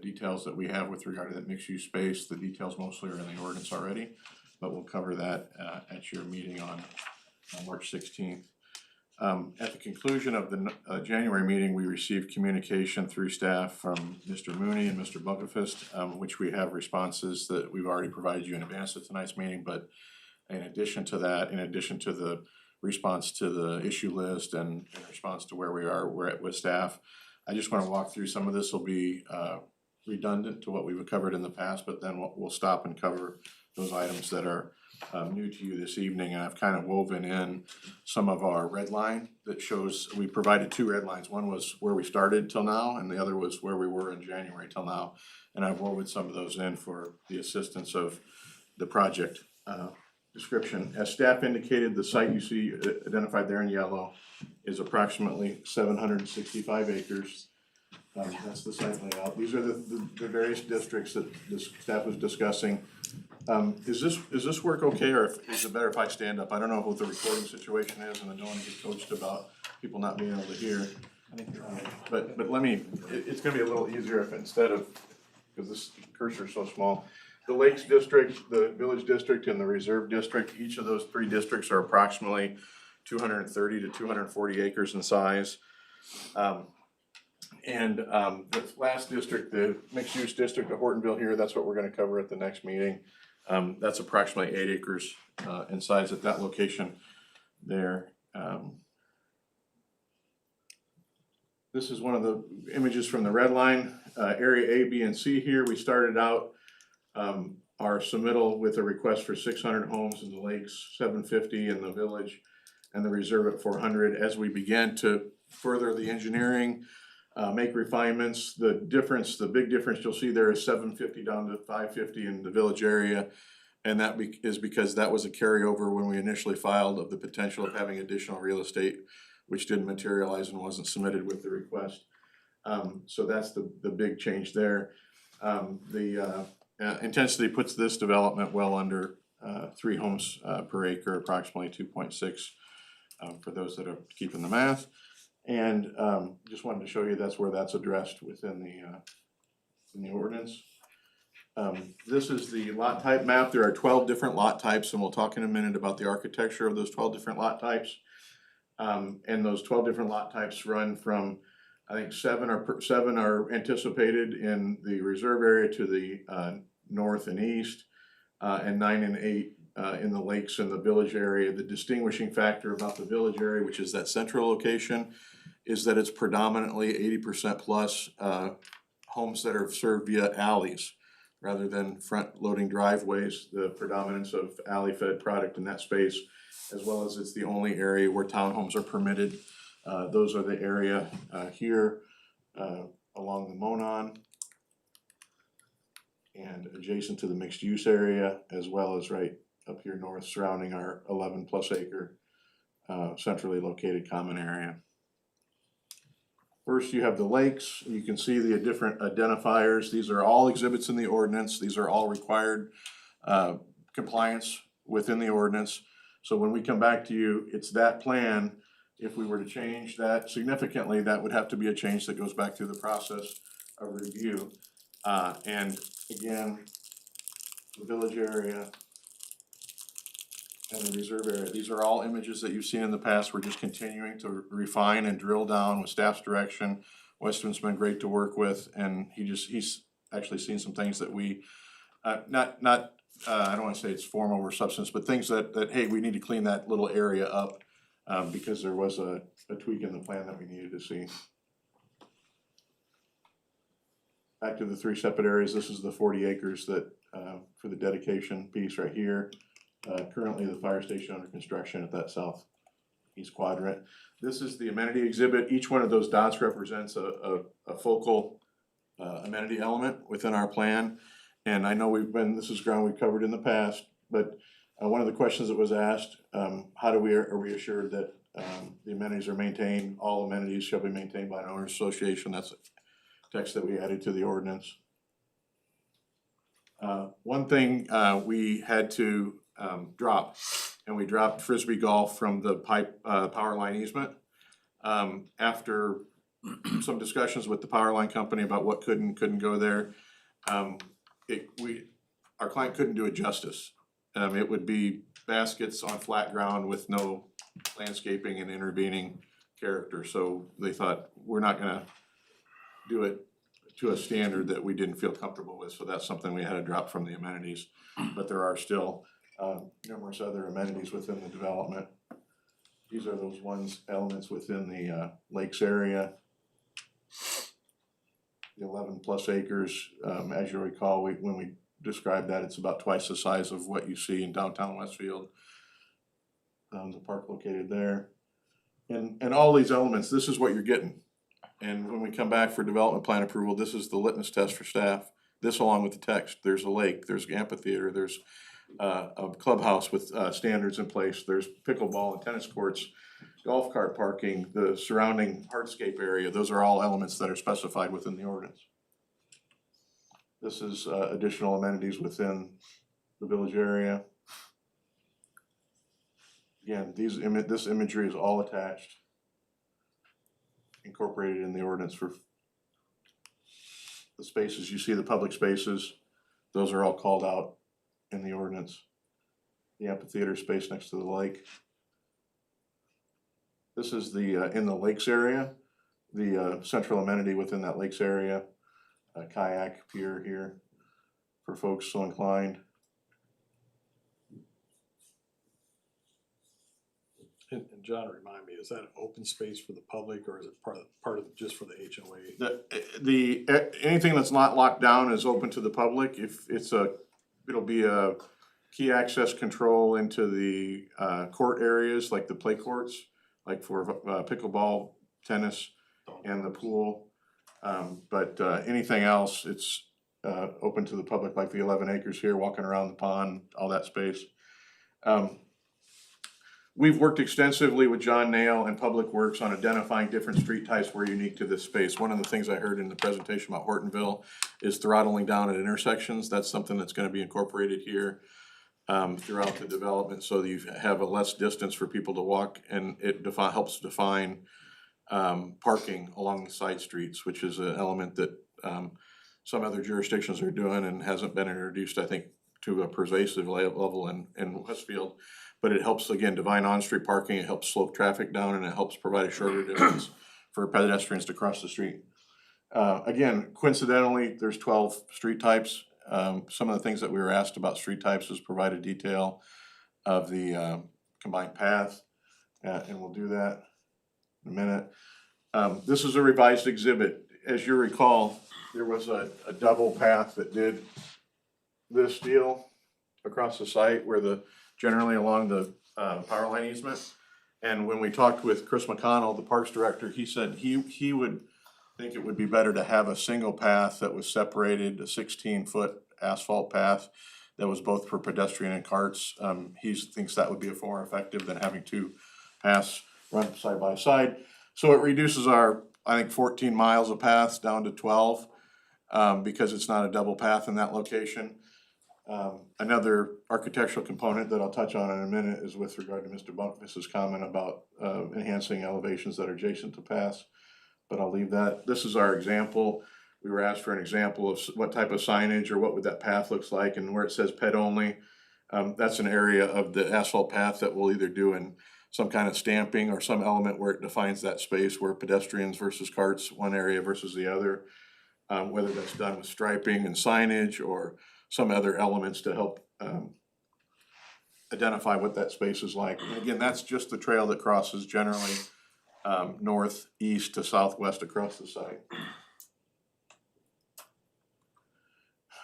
details that we have with regard to that mixed use space, the details mostly are in the ordinance already, but we'll cover that at your meeting on March 16th. At the conclusion of the January meeting, we received communication through staff from Mr. Mooney and Mr. Bunkefist, which we have responses that we've already provided you in advance of tonight's meeting. But in addition to that, in addition to the response to the issue list and in response to where we're at with staff, I just want to walk through some of this. Will be redundant to what we've covered in the past, but then we'll stop and cover those items that are new to you this evening. And I've kind of woven in some of our red line that shows, we provided 2 red lines. One was where we started till now, and the other was where we were in January till now. And I've woven some of those in for the assistance of the project description. As staff indicated, the site you see identified there in yellow is approximately 765 acres. That's the site layout. These are the various districts that this staff was discussing. Is this work okay, or is it better if I stand up? I don't know what the recording situation is, and I don't want to get coached about people not being able to hear. But let me, it's gonna be a little easier if instead of, because this cursor is so small, the Lakes District, the Village District, and the Reserve District, each of those 3 districts are approximately 230 to 240 acres in size. The last district, the mixed-use district of Hortonville here, that's what we're gonna cover at the next meeting. That's approximately 8 acres in size at that location there. This is one of the images from the red line, area A, B, and C here. We started out our submittal with a request for 600 homes in the lakes, 750 in the village, and the reserve at 400. As we began to further the engineering, make refinements, the big difference you'll see there is 750 down to 550 in the village area. And that is because that was a carryover when we initially filed of the potential of having additional real estate, which didn't materialize and wasn't submitted with the request. So that's the big change there. The intensity puts this development well under 3 homes per acre, approximately 2.6 for those that are keeping the math. And just wanted to show you that's where that's addressed within the ordinance. This is the lot type map. There are 12 different lot types, and we'll talk in a minute about the architecture of those 12 different lot types. And those 12 different lot types run from, I think, seven are anticipated in the reserve area to the north and east, and 9 and 8 in the lakes and the village area. The distinguishing factor about the village area, which is that central location, is that it's predominantly 80% plus homes that are served via alleys rather than front-loading driveways. The predominance of alley-fed product in that space, as well as it's the only area where townhomes are permitted. Those are the area here along the Monon and adjacent to the mixed-use area, as well as right up here north surrounding our 11+ acre centrally located common area. First, you have the lakes. You can see the different identifiers. These are all exhibits in the ordinance. These are all required compliance within the ordinance. So when we come back to you, it's that plan. If we were to change that significantly, that would have to be a change that goes back through the process of review. And again, the village area and the reserve area, these are all images that you've seen in the past. We're just continuing to refine and drill down with staff's direction. Weston's been great to work with, and he's actually seen some things that we, I don't wanna say it's form over substance, but things that hey, we need to clean that little area up, because there was a tweak in the plan that we needed to see. Back to the 3 separate areas, this is the 40 acres that, for the dedication piece right here. Currently the fire station under construction at that southeast quadrant. This is the amenity exhibit. Each one of those dots represents a focal amenity element within our plan. And I know this is ground we've covered in the past, but one of the questions that was asked, are we assured that the amenities are maintained? All amenities shall be maintained by an owners association. That's a text that we added to the ordinance. One thing we had to drop, and we dropped Frisbee Golf from the power line easement. After some discussions with the power line company about what could and couldn't go there, our client couldn't do it justice. It would be baskets on flat ground with no landscaping and intervening character, so they thought, we're not gonna do it to a standard that we didn't feel comfortable with, so that's something we had to drop from the amenities. But there are still numerous other amenities within the development. These are those elements within the lakes area. The 11+ acres, as you recall, when we described that, it's about twice the size of what you see in downtown Westfield. The park located there. And all these elements, this is what you're getting. And when we come back for development plan approval, this is the litmus test for staff. This along with the text, there's a lake, there's an amphitheater, there's a clubhouse with standards in place, there's pickleball and tennis courts, golf cart parking, the surrounding hardscape area. Those are all elements that are specified within the ordinance. This is additional amenities within the village area. Again, this imagery is all attached, incorporated in the ordinance for the spaces. You see the public spaces, those are all called out in the ordinance. The amphitheater space next to the lake. This is the, in the lakes area, the central amenity within that lakes area, a kayak pier here for folks so inclined. And John, remind me, is that an open space for the public, or is it part of just for the HOA? Anything that's not locked down is open to the public. If it'll be a key access control into the court areas, like the play courts, like for pickleball, tennis, and the pool. But anything else, it's open to the public, like the 11 acres here, walking around the pond, all that space. we've worked extensively with John Nail and Public Works on identifying different street types where unique to this space. One of the things I heard in the presentation about Hortonville is throttling down at intersections. That's something that's gonna be incorporated here throughout the development, so that you have a less distance for people to walk, and it helps define parking along the side streets, which is an element that some other jurisdictions are doing and hasn't been introduced, I think, to a pervasive level in Westfield. But it helps, again, define on-street parking, it helps slow traffic down, and it helps provide a shorter distance for pedestrians to cross the street. Again, coincidentally, there's 12 street types. Some of the things that we were asked about street types is provide a detail of the combined path, and we'll do that in a minute. This is a revised exhibit. As you recall, there was a double path that did this deal across the site where generally along the power line easement. And when we talked with Chris McConnell, the Parks Director, he said he would think it would be better to have a single path that was separated, a 16-foot asphalt path that was both for pedestrian and carts. He thinks that would be more effective than having two paths run side by side. So it reduces our, I think, 14 miles of paths down to 12 because it's not a double path in that location. Another architectural component that I'll touch on in a minute is with regard to Mr. Bunkvis's comment about enhancing elevations that are adjacent to paths, but I'll leave that. This is our example. We were asked for an example of what type of signage or what would that path looks like, and where it says ped only, that's an area of the asphalt path that we'll either do in some kind of stamping or some element where it defines that space where pedestrians versus carts, one area versus the other, whether that's done with striping and signage or some other elements to help identify what that space is like. And again, that's just the trail that crosses generally northeast to southwest across the site.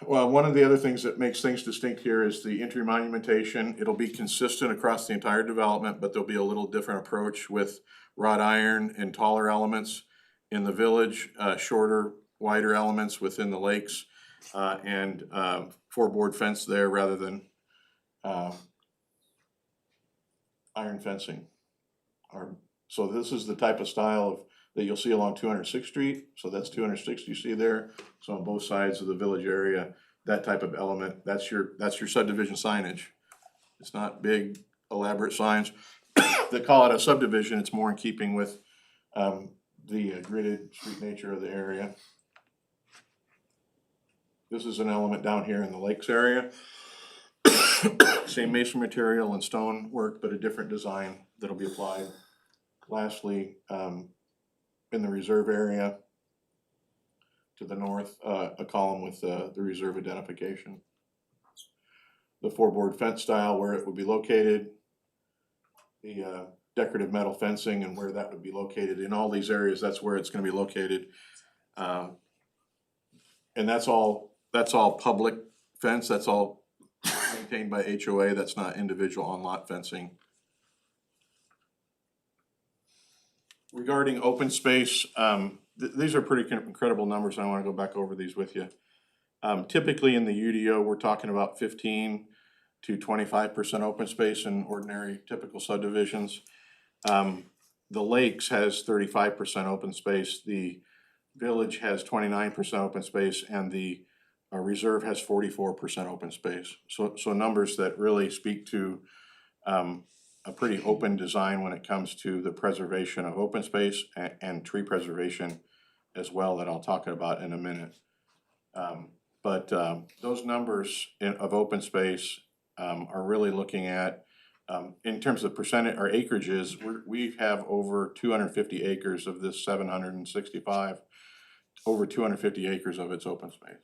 Well, one of the other things that makes things distinct here is the entry monumentation. It'll be consistent across the entire development, but there'll be a little different approach with wrought iron and taller elements in the village, shorter, wider elements within the lakes, and four-board fence there rather than iron fencing. So this is the type of style that you'll see along 206th Street. So that's 206th you see there. So on both sides of the village area, that type of element, that's your subdivision signage. It's not big elaborate signs. They call it a subdivision. It's more in keeping with the gridded street nature of the area. This is an element down here in the lakes area. Same mason material and stone work, but a different design that'll be applied. Lastly, in the reserve area to the north, a column with the reserve identification. The four-board fence style where it would be located, the decorative metal fencing and where that would be located. In all these areas, that's where it's gonna be located. And that's all public fence, that's all maintained by HOA, that's not individual on-lot fencing. Regarding open space, these are pretty incredible numbers, and I wanna go back over these with you. Typically in the UDO, we're talking about 15 to 25% open space in ordinary typical subdivisions. The Lakes has 35% open space, the Village has 29% open space, and the Reserve has 44% open space. So numbers that really speak to a pretty open design when it comes to the preservation of open space and tree preservation as well, that I'll talk about in a minute. But those numbers of open space are really looking at, in terms of percentage or acreages, we have over 250 acres of this 765, over 250 acres of its open space.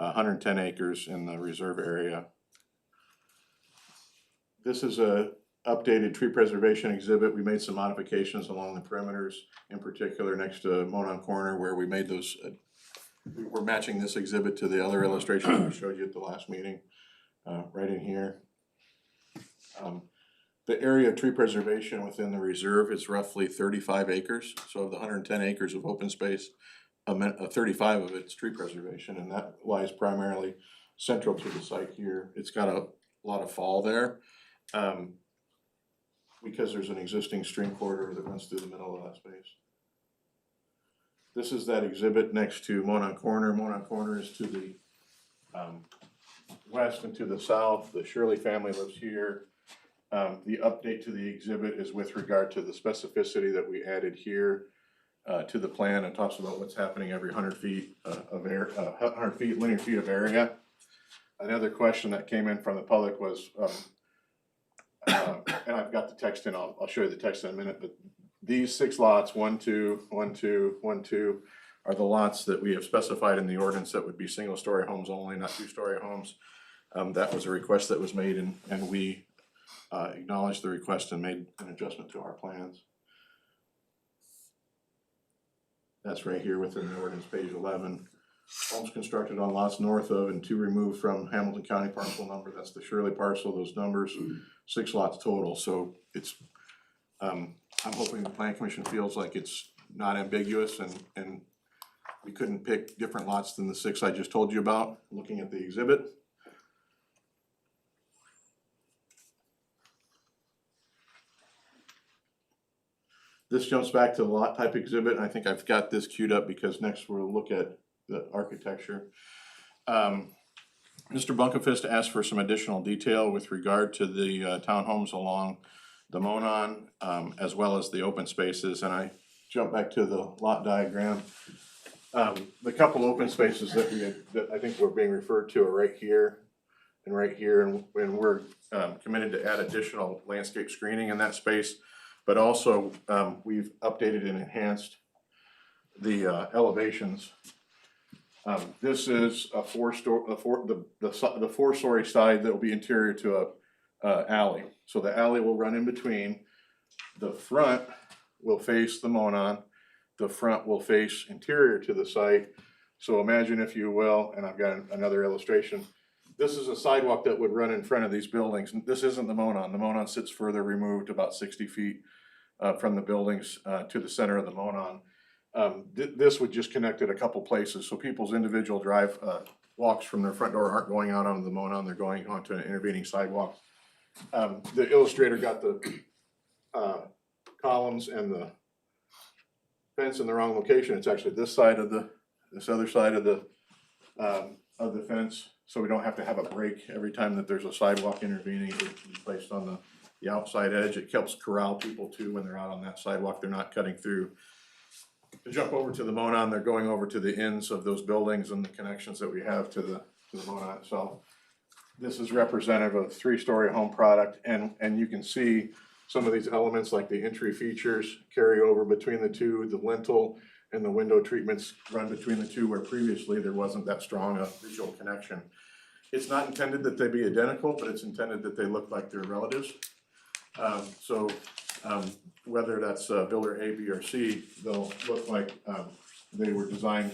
110 acres in the reserve area. This is a updated tree preservation exhibit. We made some modifications along the perimeters, in particular next to Monon Corner where we made those, we're matching this exhibit to the other illustration we showed you at the last meeting, right in here. The area of tree preservation within the reserve is roughly 35 acres. So of the 110 acres of open space, 35 of it's tree preservation, and that lies primarily central to the site here. It's got a lot of fall there. because there's an existing stream corridor that runs through the middle of that space. This is that exhibit next to Monon Corner. Monon Corner is to the west and to the south. The Shirley family lives here. The update to the exhibit is with regard to the specificity that we added here to the plan, and talks about what's happening every 100 feet of air, 100 feet, linear feet of area. Another question that came in from the public was, and I've got the text in, I'll show you the text in a minute, but these 6 lots, 1, 2, 1, 2, 1, 2, are the lots that we have specified in the ordinance that would be single-story homes only, not 2-story homes. That was a request that was made, and we acknowledged the request and made an adjustment to our plans. That's right here within the ordinance, page 11. Homes constructed on lots north of and 2 removed from Hamilton County parcel number, that's the Shirley parcel, those numbers, 6 lots total. So it's, I'm hoping the Plan Commission feels like it's not ambiguous, and we couldn't pick different lots than the 6 I just told you about, looking at the exhibit. This jumps back to the lot type exhibit, and I think I've got this queued up because next we'll look at the architecture. Mr. Bunkefist asked for some additional detail with regard to the townhomes along the Monon, as well as the open spaces, and I jump back to the lot diagram. The couple open spaces that I think were being referred to are right here and right here, and we're committed to add additional landscape screening in that space. But also, we've updated and enhanced the elevations. This is a the 4-story side that will be interior to a alley. So the alley will run in between. The front will face the Monon. The front will face interior to the site. So imagine, if you will, and I've got another illustration. This is a sidewalk that would run in front of these buildings. This isn't the Monon. The Monon sits further removed, about 60 feet from the buildings to the center of the Monon. This would just connect at a couple places, so people's individual drive walks from their front door aren't going out onto the Monon, they're going onto an intervening sidewalk. The illustrator got the columns and the fence in the wrong location. It's actually this other side of the fence, so we don't have to have a break every time that there's a sidewalk intervening. It can be placed on the outside edge. It helps corral people too when they're out on that sidewalk, they're not cutting through. To jump over to the Monon, they're going over to the ends of those buildings and the connections that we have to the Monon itself. This is representative of a 3-story home product, and you can see some of these elements like the entry features carry over between the two. The lintel and the window treatments run between the two, where previously there wasn't that strong a visual connection. It's not intended that they be identical, but it's intended that they look like they're relatives. Whether that's builder A, B, or C, they'll look like they were designed.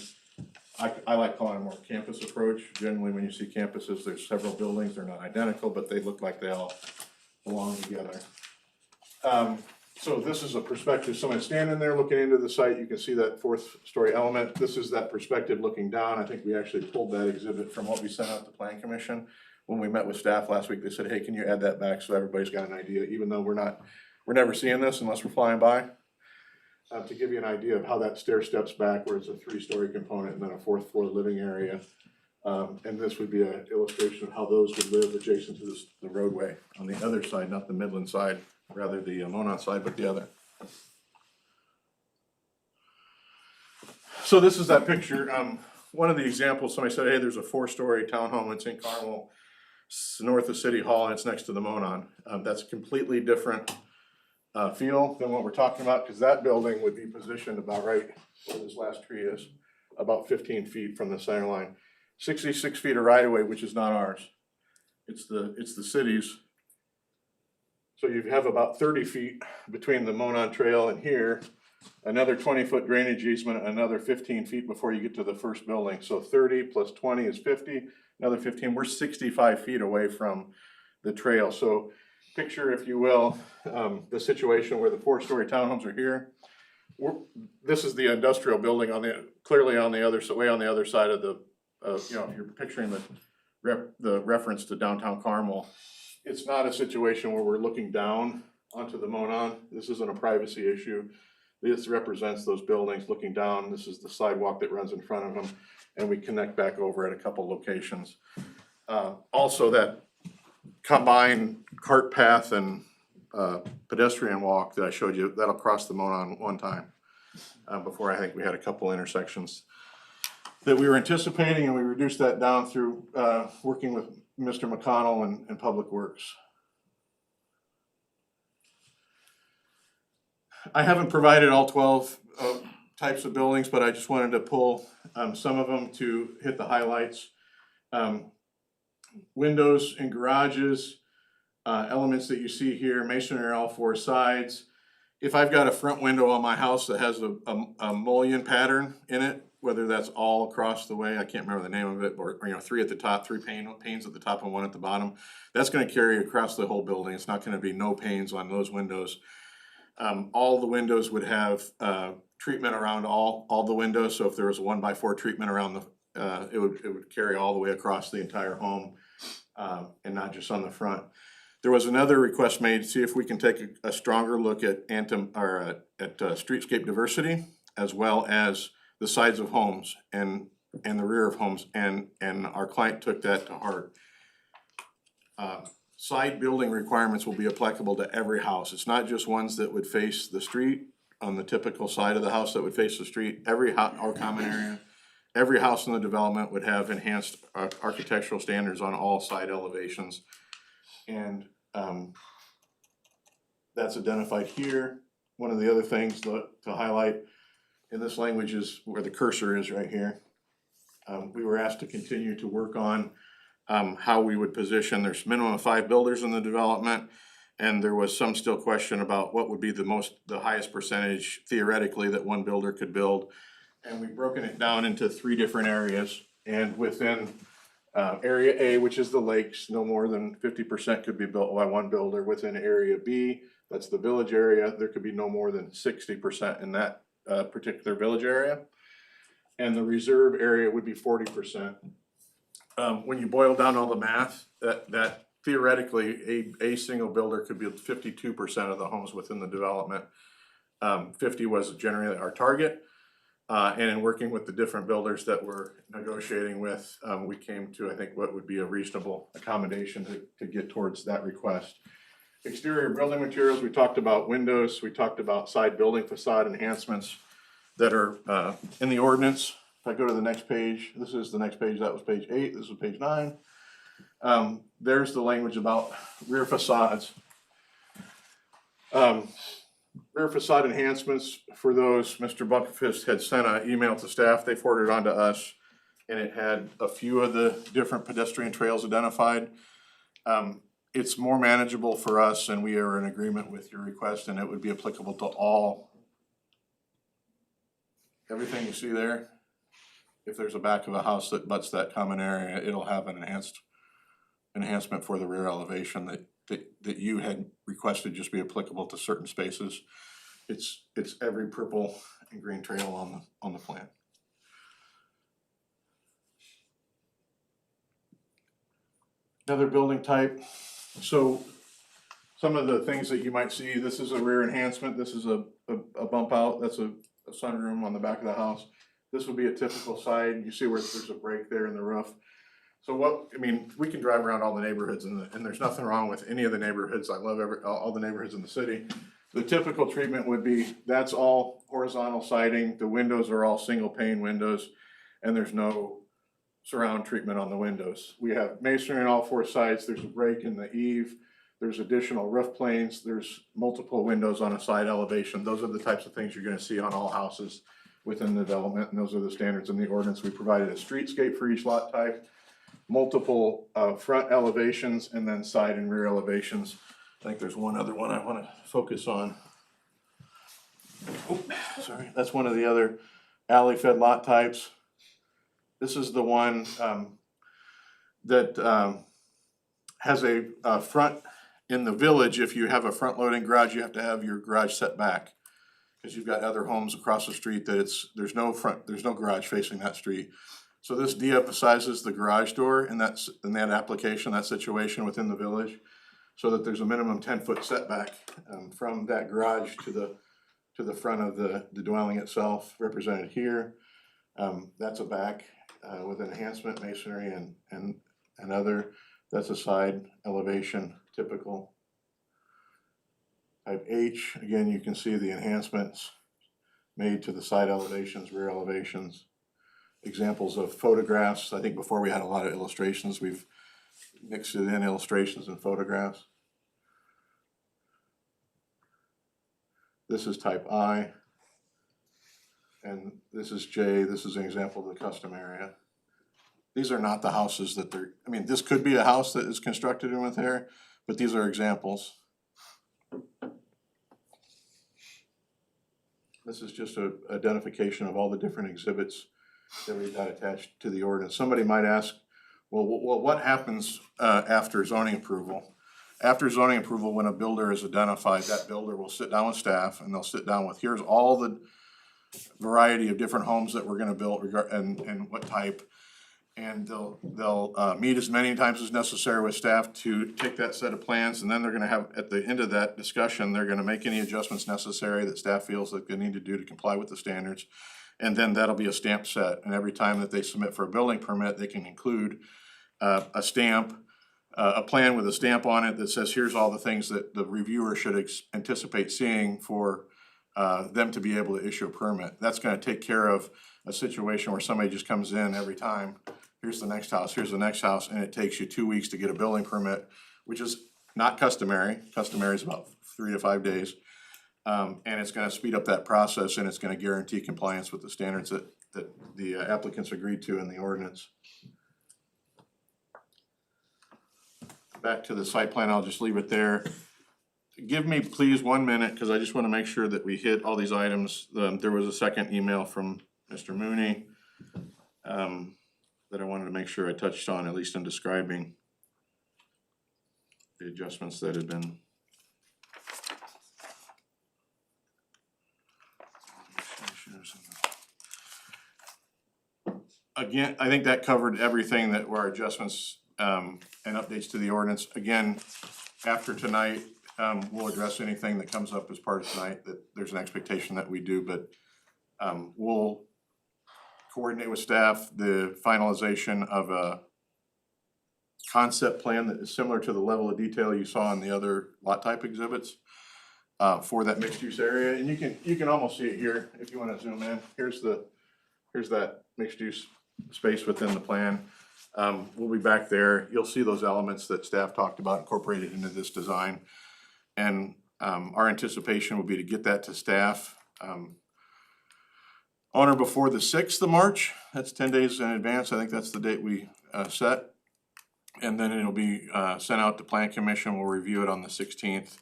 I like calling it a more campus approach. Generally, when you see campuses, there's several buildings. They're not identical, but they look like they all belong together. So this is a perspective. Someone standing there looking into the site, you can see that 4th-story element. This is that perspective looking down. I think we actually pulled that exhibit from what we sent out to Plan Commission. When we met with staff last week, they said, hey, can you add that back so everybody's got an idea, even though we're never seeing this unless we're flying by. To give you an idea of how that stair steps back, where it's a 3-story component and then a 4th floor living area. And this would be an illustration of how those would live adjacent to the roadway on the other side, not the Midland side, rather the Monon side, but the other. So this is that picture. One of the examples, somebody said, hey, there's a 4-story townhome in St. Carmel, north of City Hall, and it's next to the Monon. That's a completely different feel than what we're talking about, because that building would be positioned about right where this last tree is, about 15 feet from the center line. 66 feet of right of way, which is not ours. It's the city's. So you have about 30 feet between the Monon Trail and here, another 20-foot drainage easement, another 15 feet before you get to the first building. So 30 plus 20 is 50, another 15. We're 65 feet away from the trail. So picture, if you will, the situation where the 4-story townhomes are here. This is the industrial building clearly on the other side of the, if you're picturing the reference to downtown Carmel. It's not a situation where we're looking down onto the Monon. This isn't a privacy issue. This represents those buildings looking down. This is the sidewalk that runs in front of them, and we connect back over at a couple locations. Also, that combined cart path and pedestrian walk that I showed you, that'll cross the Monon one time. Before, I think we had a couple intersections that we were anticipating, and we reduced that down through working with Mr. McConnell and Public Works. I haven't provided all 12 types of buildings, but I just wanted to pull some of them to hit the highlights. Windows and garages, elements that you see here, masonry on all four sides. If I've got a front window on my house that has a mullion pattern in it, whether that's all across the way, I can't remember the name of it, or three at the top, three panes at the top and one at the bottom, that's gonna carry across the whole building. It's not gonna be no panes on those windows. All the windows would have treatment around all the windows, so if there was a 1x4 treatment around the, it would carry all the way across the entire home, and not just on the front. There was another request made to see if we can take a stronger look at streetscape diversity, as well as the sides of homes and the rear of homes, and our client took that to heart. Side building requirements will be applicable to every house. It's not just ones that would face the street on the typical side of the house that would face the street. Every house or common area, every house in the development would have enhanced architectural standards on all side elevations. And that's identified here. One of the other things to highlight in this language is where the cursor is right here. We were asked to continue to work on how we would position. There's minimum of 5 builders in the development, and there was some still question about what would be the highest percentage theoretically that one builder could build. And we've broken it down into 3 different areas, and within area A, which is the lakes, no more than 50% could be built by one builder. Within area B, that's the village area, there could be no more than 60% in that particular village area. And the reserve area would be 40%. When you boil down all the math, that theoretically a single builder could build 52% of the homes within the development. 50 was generally our target. And in working with the different builders that we're negotiating with, we came to, I think, what would be a reasonable accommodation to get towards that request. Exterior building materials, we talked about windows, we talked about side building facade enhancements that are in the ordinance. If I go to the next page, this is the next page, that was page 8, this is page 9. There's the language about rear facades. Rear facade enhancements, for those, Mr. Buckfist had sent an email to staff, they forwarded it on to us, and it had a few of the different pedestrian trails identified. It's more manageable for us, and we are in agreement with your request, and it would be applicable to everything you see there. If there's a back of a house that butts that common area, it'll have an enhancement for the rear elevation that you had requested just be applicable to certain spaces. It's every purple and green trail on the plan. Another building type. So some of the things that you might see, this is a rear enhancement, this is a bump out, that's a sunroom on the back of the house. This would be a typical side. You see where there's a break there in the roof. So we can drive around all the neighborhoods and there's nothing wrong with any of the neighborhoods. I love all the neighborhoods in the city. The typical treatment would be, that's all horizontal siding. The windows are all single pane windows, and there's no surround treatment on the windows. We have masonry on all 4 sides. There's a break in the eave. There's additional roof planes. There's multiple windows on a side elevation. Those are the types of things you're gonna see on all houses within the development, and those are the standards in the ordinance. We provided a streetscape for each lot type, multiple front elevations, and then side and rear elevations. I think there's one other one I wanna focus on. Oh, sorry, that's one of the other alley fed lot types. This is the one that has a front in the village. If you have a front loading garage, you have to have your garage set back, because you've got other homes across the street that there's no garage facing that street. So this de-emphasizes the garage door in that application, that situation within the village. so that there's a minimum 10-foot setback from that garage to the front of the dwelling itself, represented here. That's a back with enhancement masonry and other, that's a side elevation, typical. Type H, again, you can see the enhancements made to the side elevations, rear elevations. Examples of photographs. I think before we had a lot of illustrations, we've mixed it in, illustrations and photographs. This is type I. And this is J. This is an example of the custom area. These are not the houses that they're, I mean, this could be a house that is constructed in with there, but these are examples. This is just a identification of all the different exhibits that we've got attached to the ordinance. Somebody might ask, well, what happens after zoning approval? After zoning approval, when a builder is identified, that builder will sit down with staff and they'll sit down with, here's all the variety of different homes that we're gonna build and what type. And they'll meet as many times as necessary with staff to take that set of plans, and then they're gonna have, at the end of that discussion, they're gonna make any adjustments necessary that staff feels that they need to do to comply with the standards. And then that'll be a stamp set, and every time that they submit for a building permit, they can include a stamp, a plan with a stamp on it that says, here's all the things that the reviewer should anticipate seeing for them to be able to issue a permit. That's gonna take care of a situation where somebody just comes in every time, here's the next house, here's the next house, and it takes you 2 weeks to get a building permit, which is not customary. Customary is about 3 to 5 days. And it's gonna speed up that process, and it's gonna guarantee compliance with the standards that the applicants agreed to in the ordinance. Back to the site plan, I'll just leave it there. Give me please 1 minute, because I just wanna make sure that we hit all these items. There was a second email from Mr. Mooney that I wanted to make sure I touched on, at least in describing the adjustments that had been. Again, I think that covered everything that were our adjustments and updates to the ordinance. Again, after tonight, we'll address anything that comes up as part of tonight that there's an expectation that we do, but we'll coordinate with staff the finalization of a concept plan that is similar to the level of detail you saw in the other lot type exhibits for that mixed use area. And you can almost see it here if you wanna zoom in. Here's that mixed use space within the plan. We'll be back there. You'll see those elements that staff talked about incorporated into this design. And our anticipation will be to get that to staff on or before the 6th of March. That's 10 days in advance. I think that's the date we set. And then it'll be sent out to Plan Commission. We'll review it on the 16th.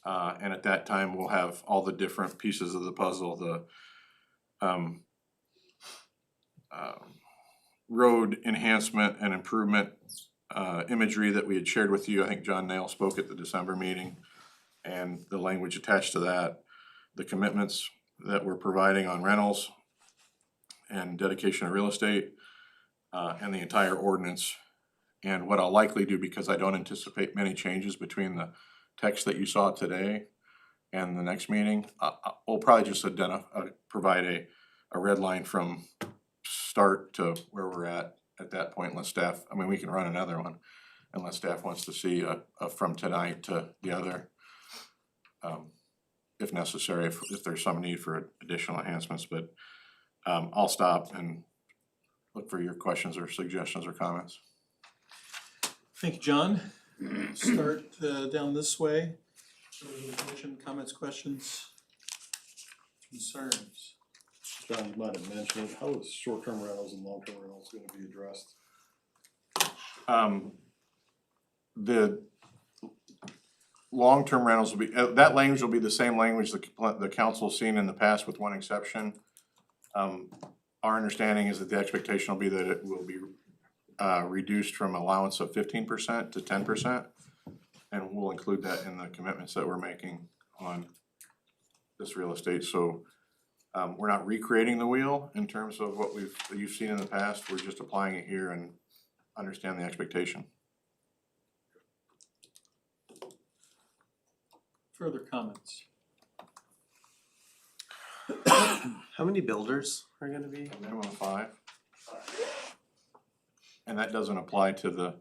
And at that time, we'll have all the different pieces of the puzzle, the road enhancement and improvement imagery that we had shared with you. I think John Nail spoke at the December meeting, and the language attached to that, the commitments that we're providing on rentals and dedication of real estate, and the entire ordinance. And what I'll likely do, because I don't anticipate many changes between the text that you saw today and the next meeting, we'll probably just provide a red line from start to where we're at that point, unless staff, I mean, we can run another one unless staff wants to see a from tonight to the other, if necessary, if there's some need for additional enhancements. But I'll stop and look for your questions or suggestions or comments. Thank you, John. Start down this way. Commission, comments, questions, concerns? John, you might have mentioned it, how is short-term rentals and long-term rentals gonna be addressed? The long-term rentals will be, that language will be the same language the council's seen in the past with one exception. Our understanding is that the expectation will be that it will be reduced from allowance of 15% to 10%. And we'll include that in the commitments that we're making on this real estate. So we're not recreating the wheel in terms of what you've seen in the past. We're just applying it here and understand the expectation. Further comments? How many builders are gonna be? A minimum of 5. And that doesn't apply to the,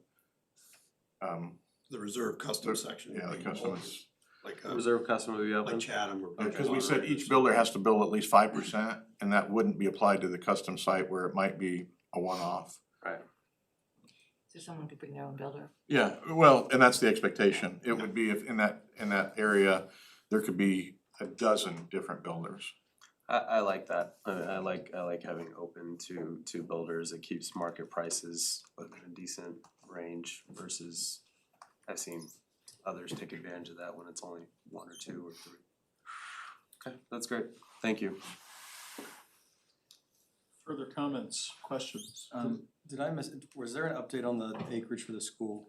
The reserve custom section. yeah, the customers. Like, Reserve custom will be open? Chatham or. Because we said each builder has to build at least 5%, and that wouldn't be applied to the custom site where it might be a one-off. Right. So someone could bring their own builder. Yeah, well, and that's the expectation. It would be if in that area, there could be a dozen different builders. I like that. I like having open to builders. It keeps market prices within a decent range versus I've seen others take advantage of that when it's only 1 or 2 or 3. Okay, that's great. Thank you. Further comments, questions? Did I miss, was there an update on the acreage for the school?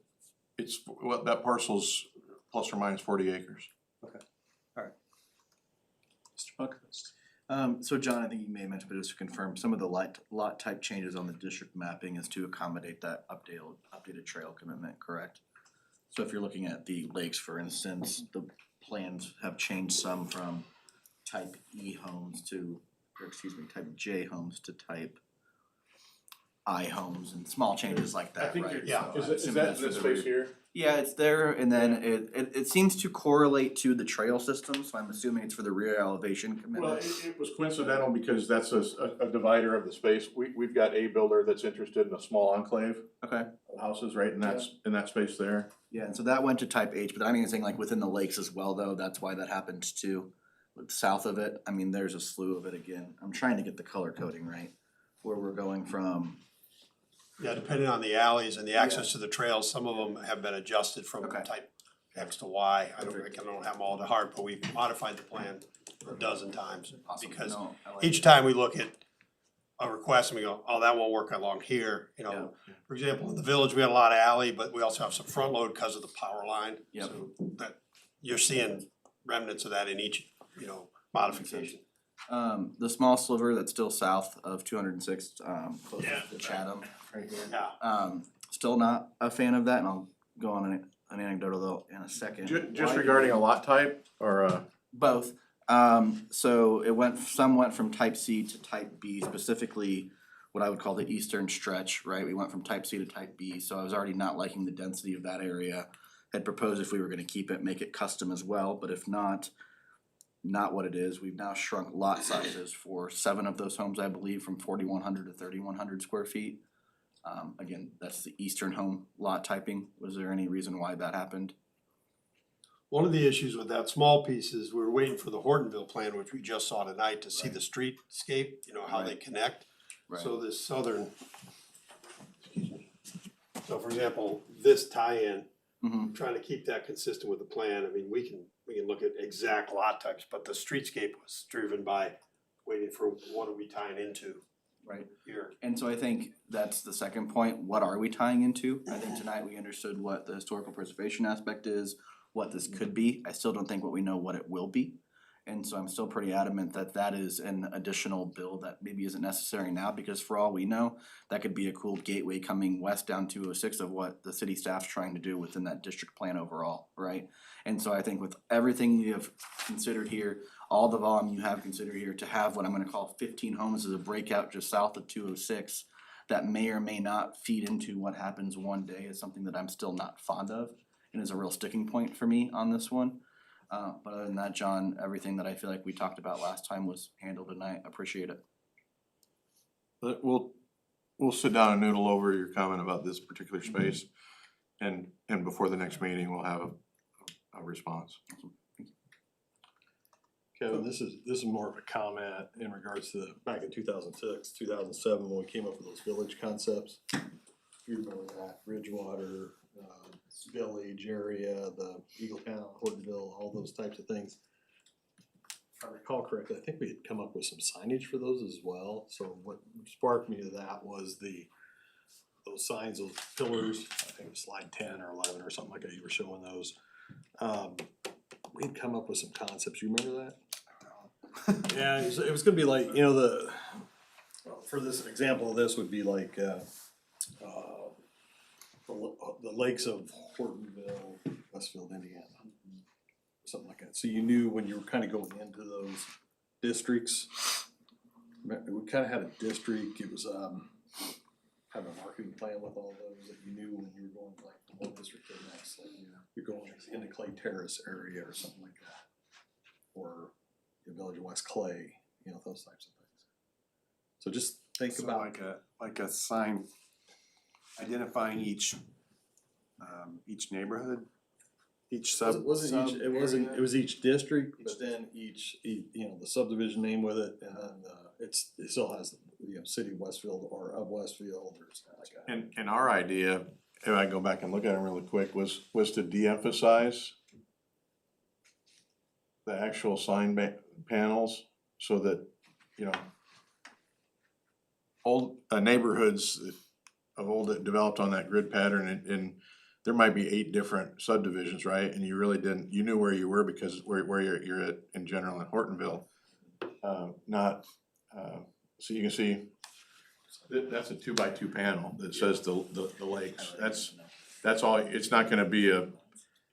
It's, well, that parcel's plus or minus 40 acres. Mr. Buckhurst. So John, I think you may have mentioned, but just to confirm, some of the lot type changes on the district mapping is to accommodate that updated trail commitment, correct? So if you're looking at the lakes, for instance, the plans have changed some from type E homes to, or excuse me, type J homes to type I homes and small changes like that, right? So I'm assuming that's for the rear. here? Yeah, it's there, and then it seems to correlate to the trail system, so I'm assuming it's for the rear elevation Well, commitment. it was coincidental because that's a divider of the space. We've got a builder that's interested in a small enclave Okay. of houses right in that space there. Yeah, and so that went to type H, but I mean, saying like within the lakes as well, though, that's why that happened too. With south of it, I mean, there's a slew of it again. I'm trying to get the color coding right, where we're going from. Yeah, depending on the alleys and the access to the trails, some of them have been adjusted from Okay. type X to Y. I don't have them all to heart, but we've modified the plan a dozen times. Awesome. Because No, I like each it. time we look at a request and we go, oh, that won't work along here, you know. Yeah. For example, in the village, we had a lot of alley, but we also have some front load because of the power line. Yep. So that, you're seeing remnants of that in each, modification. The small sliver that's still south of 206, close Yeah. to Chatham, right here. Yeah. Still not a fan of that, and I'll go on an anecdotal though in a second. Just Why- regarding a lot type or Both. So some went from type C to type B, specifically what I would call the eastern stretch, right? We went from type C to type B, so I was already not liking the density of that area. Had proposed if we were gonna keep it, make it custom as well, but if not what it is. We've now shrunk lot sizes for 7 of those homes, I believe, from 4,100 to 3,100 square feet. Again, that's the eastern home lot typing. Was there any reason why that happened? One of the issues with that small piece is we're waiting for the Hortonville plan, which we just saw tonight, to see the streetscape, how they connect. So this southern, so for example, this tie-in, Mhm. trying to keep that consistent with the plan. I mean, we can look at exact lot types, but the streetscape was driven by waiting for what are we tying into Right. here. And so I think that's the second point, what are we tying into? I think tonight we understood what the historical preservation aspect is, what this could be. I still don't think what we know what it will be. And so I'm still pretty adamant that that is an additional bill that maybe isn't necessary now, because for all we know, that could be a cool gateway coming west down 206 of what the city staff's trying to do within that district plan overall, right? And so I think with everything you have considered here, all the volume you have considered here, to have what I'm gonna call 15 homes as a breakout just south of 206, that may or may not feed into what happens one day is something that I'm still not fond of, and is a real sticking point for me on this one. But other than that, John, everything that I feel like we talked about last time was handled, and I appreciate it. but we'll sit down and noodle over your comment about this particular space. And before the next meeting, we'll have a response. Kevin, this is more of a comment in regards to back in 2006, 2007, when we came up with those village concepts. If you remember that, Bridgewater, Village area, the Eagle Town, Hortonville, all those types of things. If I recall correctly, I think we had come up with some signage for those as well, so what sparked me to that was those signs, those pillars, I think it was slide 10 or 11 or something like that, you were showing those. We'd come up with some concepts, you remember that? Yeah, it was gonna be like, for this example, this would be like, the lakes of Hortonville, Westfield, Indiana. something like that. So you knew when you were kind of going into those districts. We kind of had a district, it was, kind of a marketing plan with all those that you knew when you were going like from one district to the next, like, you're going into Clay Terrace area or something like that. Or the Village of West Clay, you know, those types of things. So just think So about. like a sign identifying each neighborhood, each sub. It wasn't each, it wasn't, sub-area? it was each district, but then each, you know, the subdivision name with it, and then, it still has, you know, City of Westfield or of Westfield or something like that. And our idea, if I go back and look at it really quick, was to de-emphasize the actual sign panels so that, you know, old neighborhoods of old that developed on that grid pattern and there might be 8 different subdivisions, right? And you really didn't, you knew where you were because where you're at in general in Hortonville. So you can see, that's a 2x2 panel that says the lakes. That's all, it's not gonna be a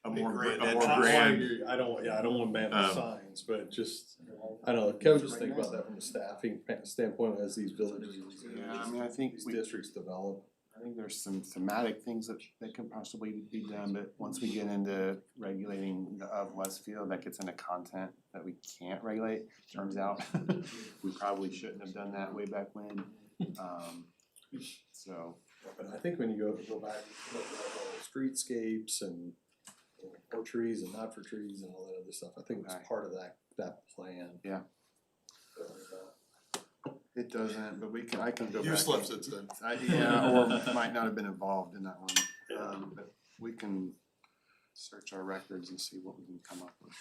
more grand. I don't want to ban the signs, but just, I don't know, Kevin, just think about that from a staffing standpoint as these villages. Yeah, I mean, I think These we, districts develop. I think there's some thematic things that can possibly be done, but once we get into regulating the of Westfield, that gets into content that we can't regulate, turns out. We probably shouldn't have done that way back when, so. But I think when you go back, look at all the streetscapes and for trees and not for trees and all that other stuff, I think it's Okay. part of that plan. Yeah. It doesn't, but I can go back. You slept since then. Yeah, or might not have been involved in that one, but we can search our records and see what we can come up with.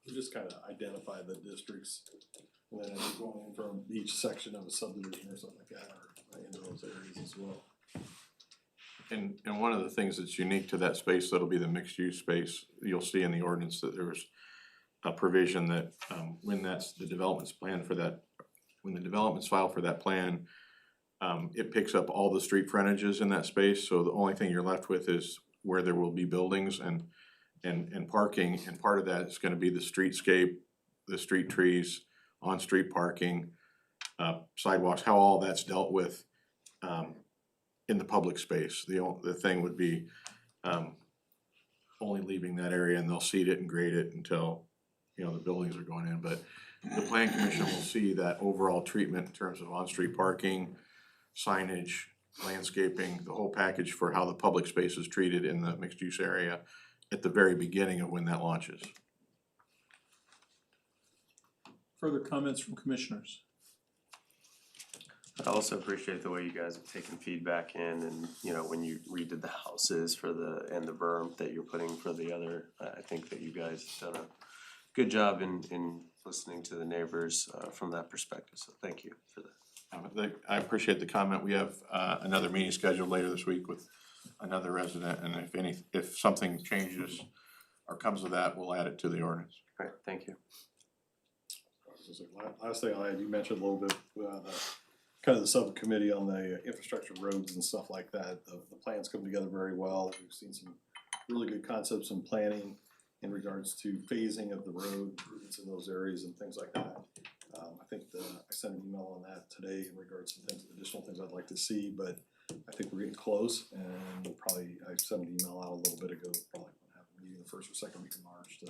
You just kind of identify the districts, and then as you're going in from each section of a subdivision or something like that, or into those areas as well. And one of the things that's unique to that space, that'll be the mixed use space, you'll see in the ordinance that there's a provision that when that's the development's plan for that, when the development's filed for that plan, it picks up all the street frontages in that space, so the only thing you're left with is where there will be buildings and parking, and part of that is gonna be the streetscape, the street trees, on-street parking, sidewalks, how all that's dealt with in the public space. The thing would be only leaving that area, and they'll seed it and grade it until, you know, the buildings are going in, but the plan commission will see that overall treatment in terms of on-street parking, signage, landscaping, the whole package for how the public space is treated in the mixed use area at the very beginning of when that launches. Further comments from commissioners? I also appreciate the way you guys have taken feedback in and, you know, when you redid the houses for and the berm that you're putting for the other, I think that you guys have done a good job in listening to the neighbors from that perspective, so thank you for that. I appreciate the comment. We have another meeting scheduled later this week with another resident, and if something changes or comes of that, we'll add it to the ordinance. Great, thank you. Last thing I had, you mentioned a little bit, kind of the subcommittee on the infrastructure roads and stuff like that. The plans come together very well. We've seen some really good concepts and planning in regards to phasing of the road improvements in those areas and things like that. I think I sent an email on that today in regards to things, additional things I'd like to see, but I think we're getting close, and we'll probably, I sent an email out a little bit ago, probably gonna have a meeting the first or second week of March to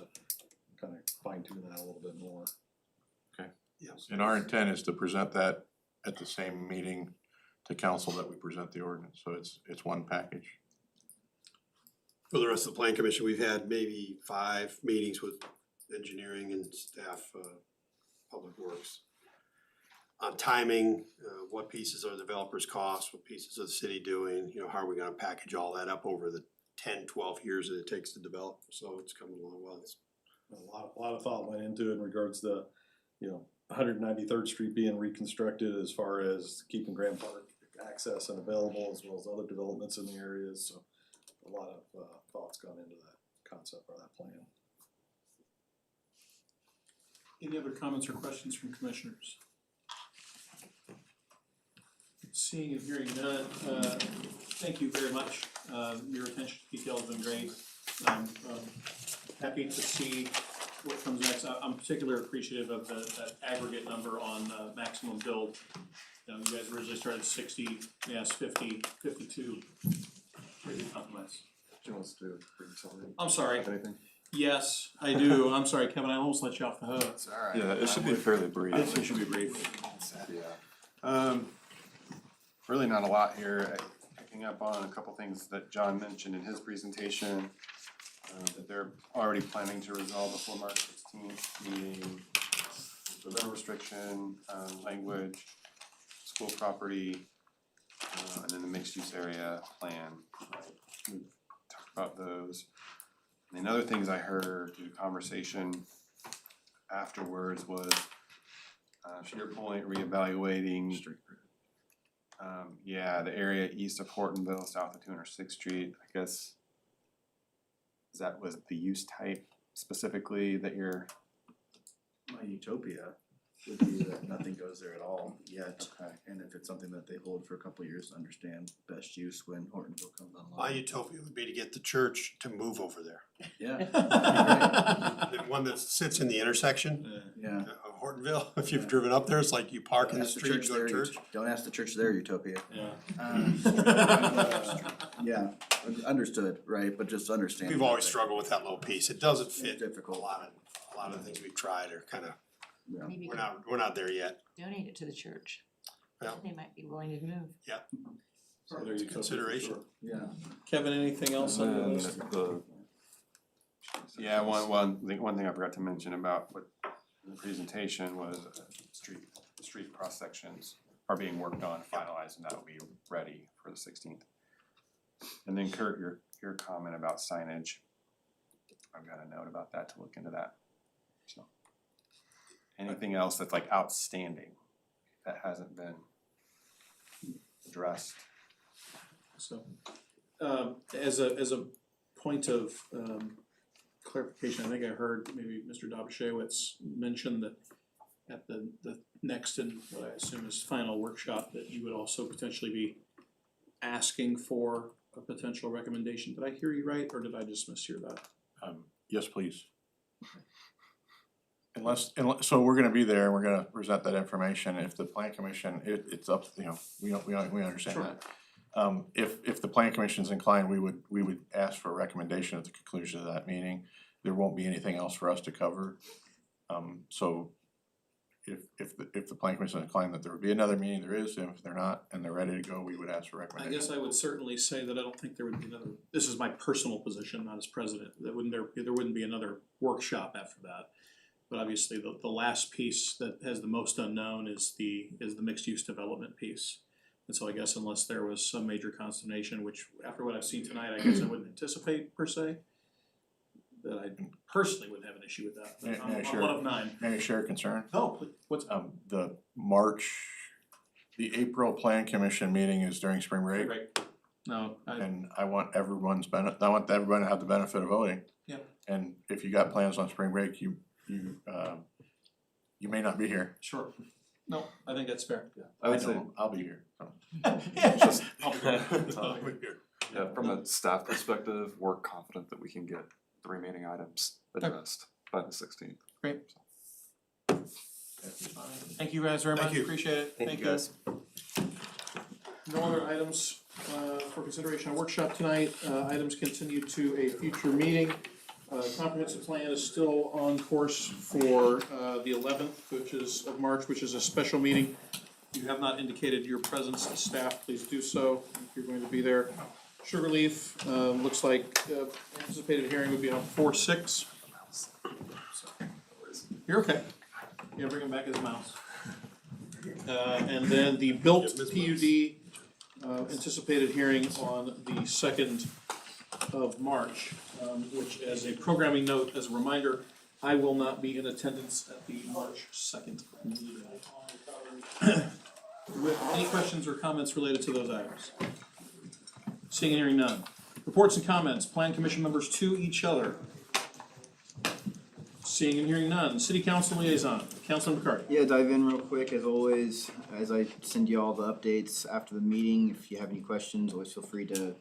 kind of fine tune that a little bit more. Yes. And our intent is to present that at the same meeting to council that we present the ordinance, so it's one package. For the rest of the plan commission, we've had maybe 5 meetings with engineering and staff, public works. On timing, what pieces are the developers' costs, what pieces are the city doing, you know, how are we gonna package all that up over the 10, 12 years that it takes to develop, so it's coming along well. It's A lot of thought went into it in regards to, you know, 193rd Street being reconstructed as far as keeping Grand Park access and available, as well as other developments in the areas, so a lot of thoughts gone into that concept or that plan. Any other comments or questions from commissioners? Seeing and hearing none, thank you very much. Your attention to detail has been great. happy to see what comes next. I'm particularly appreciative of that aggregate number on maximum build. You know, you guys originally started 60, yes, 50, 52. Pretty good compromise. Jim wants to bring something. I'm sorry. Anything? Yes, I do. I'm sorry, Kevin, I almost let you off the hook. It's alright. Yeah, it should be fairly brief. It should be brief. Yeah. Really not a lot here, picking up on a couple things that John mentioned in his presentation. That they're already planning to resolve before March 16th, meaning the rental restriction, language, school property, and then the mixed use area plan. We talked about those. And then other things I heard through the conversation afterwards was, to your point, reevaluating. Yeah, the area east of Hortonville, south of 206th Street, I guess. That was the use type specifically that you're, My utopia would be that nothing goes there at all yet. Okay. And if it's something that they hold for a couple of years to understand best use when Hortonville comes online. My utopia would be to get the church to move over there. Yeah, The one that sits in the intersection yeah. of Hortonville, if you've driven up there, it's like you park in the Ask the street, church go to their church. Don't ask the church their utopia. Yeah. Yeah, understood, right, but just understand. We've always struggled with that little piece. It doesn't fit It's difficult. a lot of the things we've tried are kind of, Yeah. Maybe you we're not there yet. could donate it to the church. Yeah. They might be willing to move. So It's there's a consideration. Yeah. Kevin, anything else on your And list? the yeah, one thing I forgot to mention about what the presentation was street cross sections are being worked on, finalized, and that will be ready for the 16th. And then Kurt, your comment about signage, I've got a note about that to look into that. So anything else that's like outstanding that hasn't been addressed? So, as a point of clarification, I think I heard maybe Mr. Dobashewitz mention that at the next and what I assume is final workshop, that you would also potentially be asking for a potential recommendation. Did I hear you right, or did I just mishear that? Yes, please. Unless, so we're gonna be there, and we're gonna present that information. If the plan commission, it's up, you know, we understand Sure. that. If the plan commission's inclined, we would ask for a recommendation at the conclusion of that meeting. There won't be anything else for us to cover. So if the plan commission is inclined that there would be another meeting, there is. If they're not and they're ready to go, we would ask for a I recommendation. guess I would certainly say that I don't think there would be another, this is my personal position, not as president, there wouldn't be another workshop after that. But obviously, the last piece that has the most unknown is the mixed use development piece. And so I guess unless there was some major consternation, which after what I've seen tonight, I guess I wouldn't anticipate per se, that I personally wouldn't have an issue with that. May I I'm share- one of 9. May I share a concern? No, please, what's The April plan commission meeting is during spring break. right? No, And I want everyone to have the benefit of voting. Yep. And if you got plans on spring break, you may not be here. sure. No, I think that's fair. I would say, know I'll be here, so. just, I'll- yeah, from a staff perspective, we're confident that we can get the remaining items addressed by the 16th. Great. Thank you guys very much, Thank you. appreciate it. Thank you, guys. No other items for consideration on workshop tonight. Items continue to a future meeting. Comprehensive plan is still on course for the 11th, which is of March, which is a special meeting. If you have not indicated your presence to staff, please do so if you're going to be there. Sugarleaf, looks like anticipated hearing would be on 4/6. You're okay. Yeah, bring him back his mouse. And then the built PUD, anticipated hearing on the 2nd of March, which as a programming note, as a reminder, I will not be in attendance at the March 2nd meeting. With any questions or comments related to those items? Seeing and hearing none. Reports and comments, plan commission members to each other. Seeing and hearing none. City council liaison, Councilman McCarty. Yeah, dive in real quick as always, as I send you all the updates after the meeting. If you have any questions, always feel free to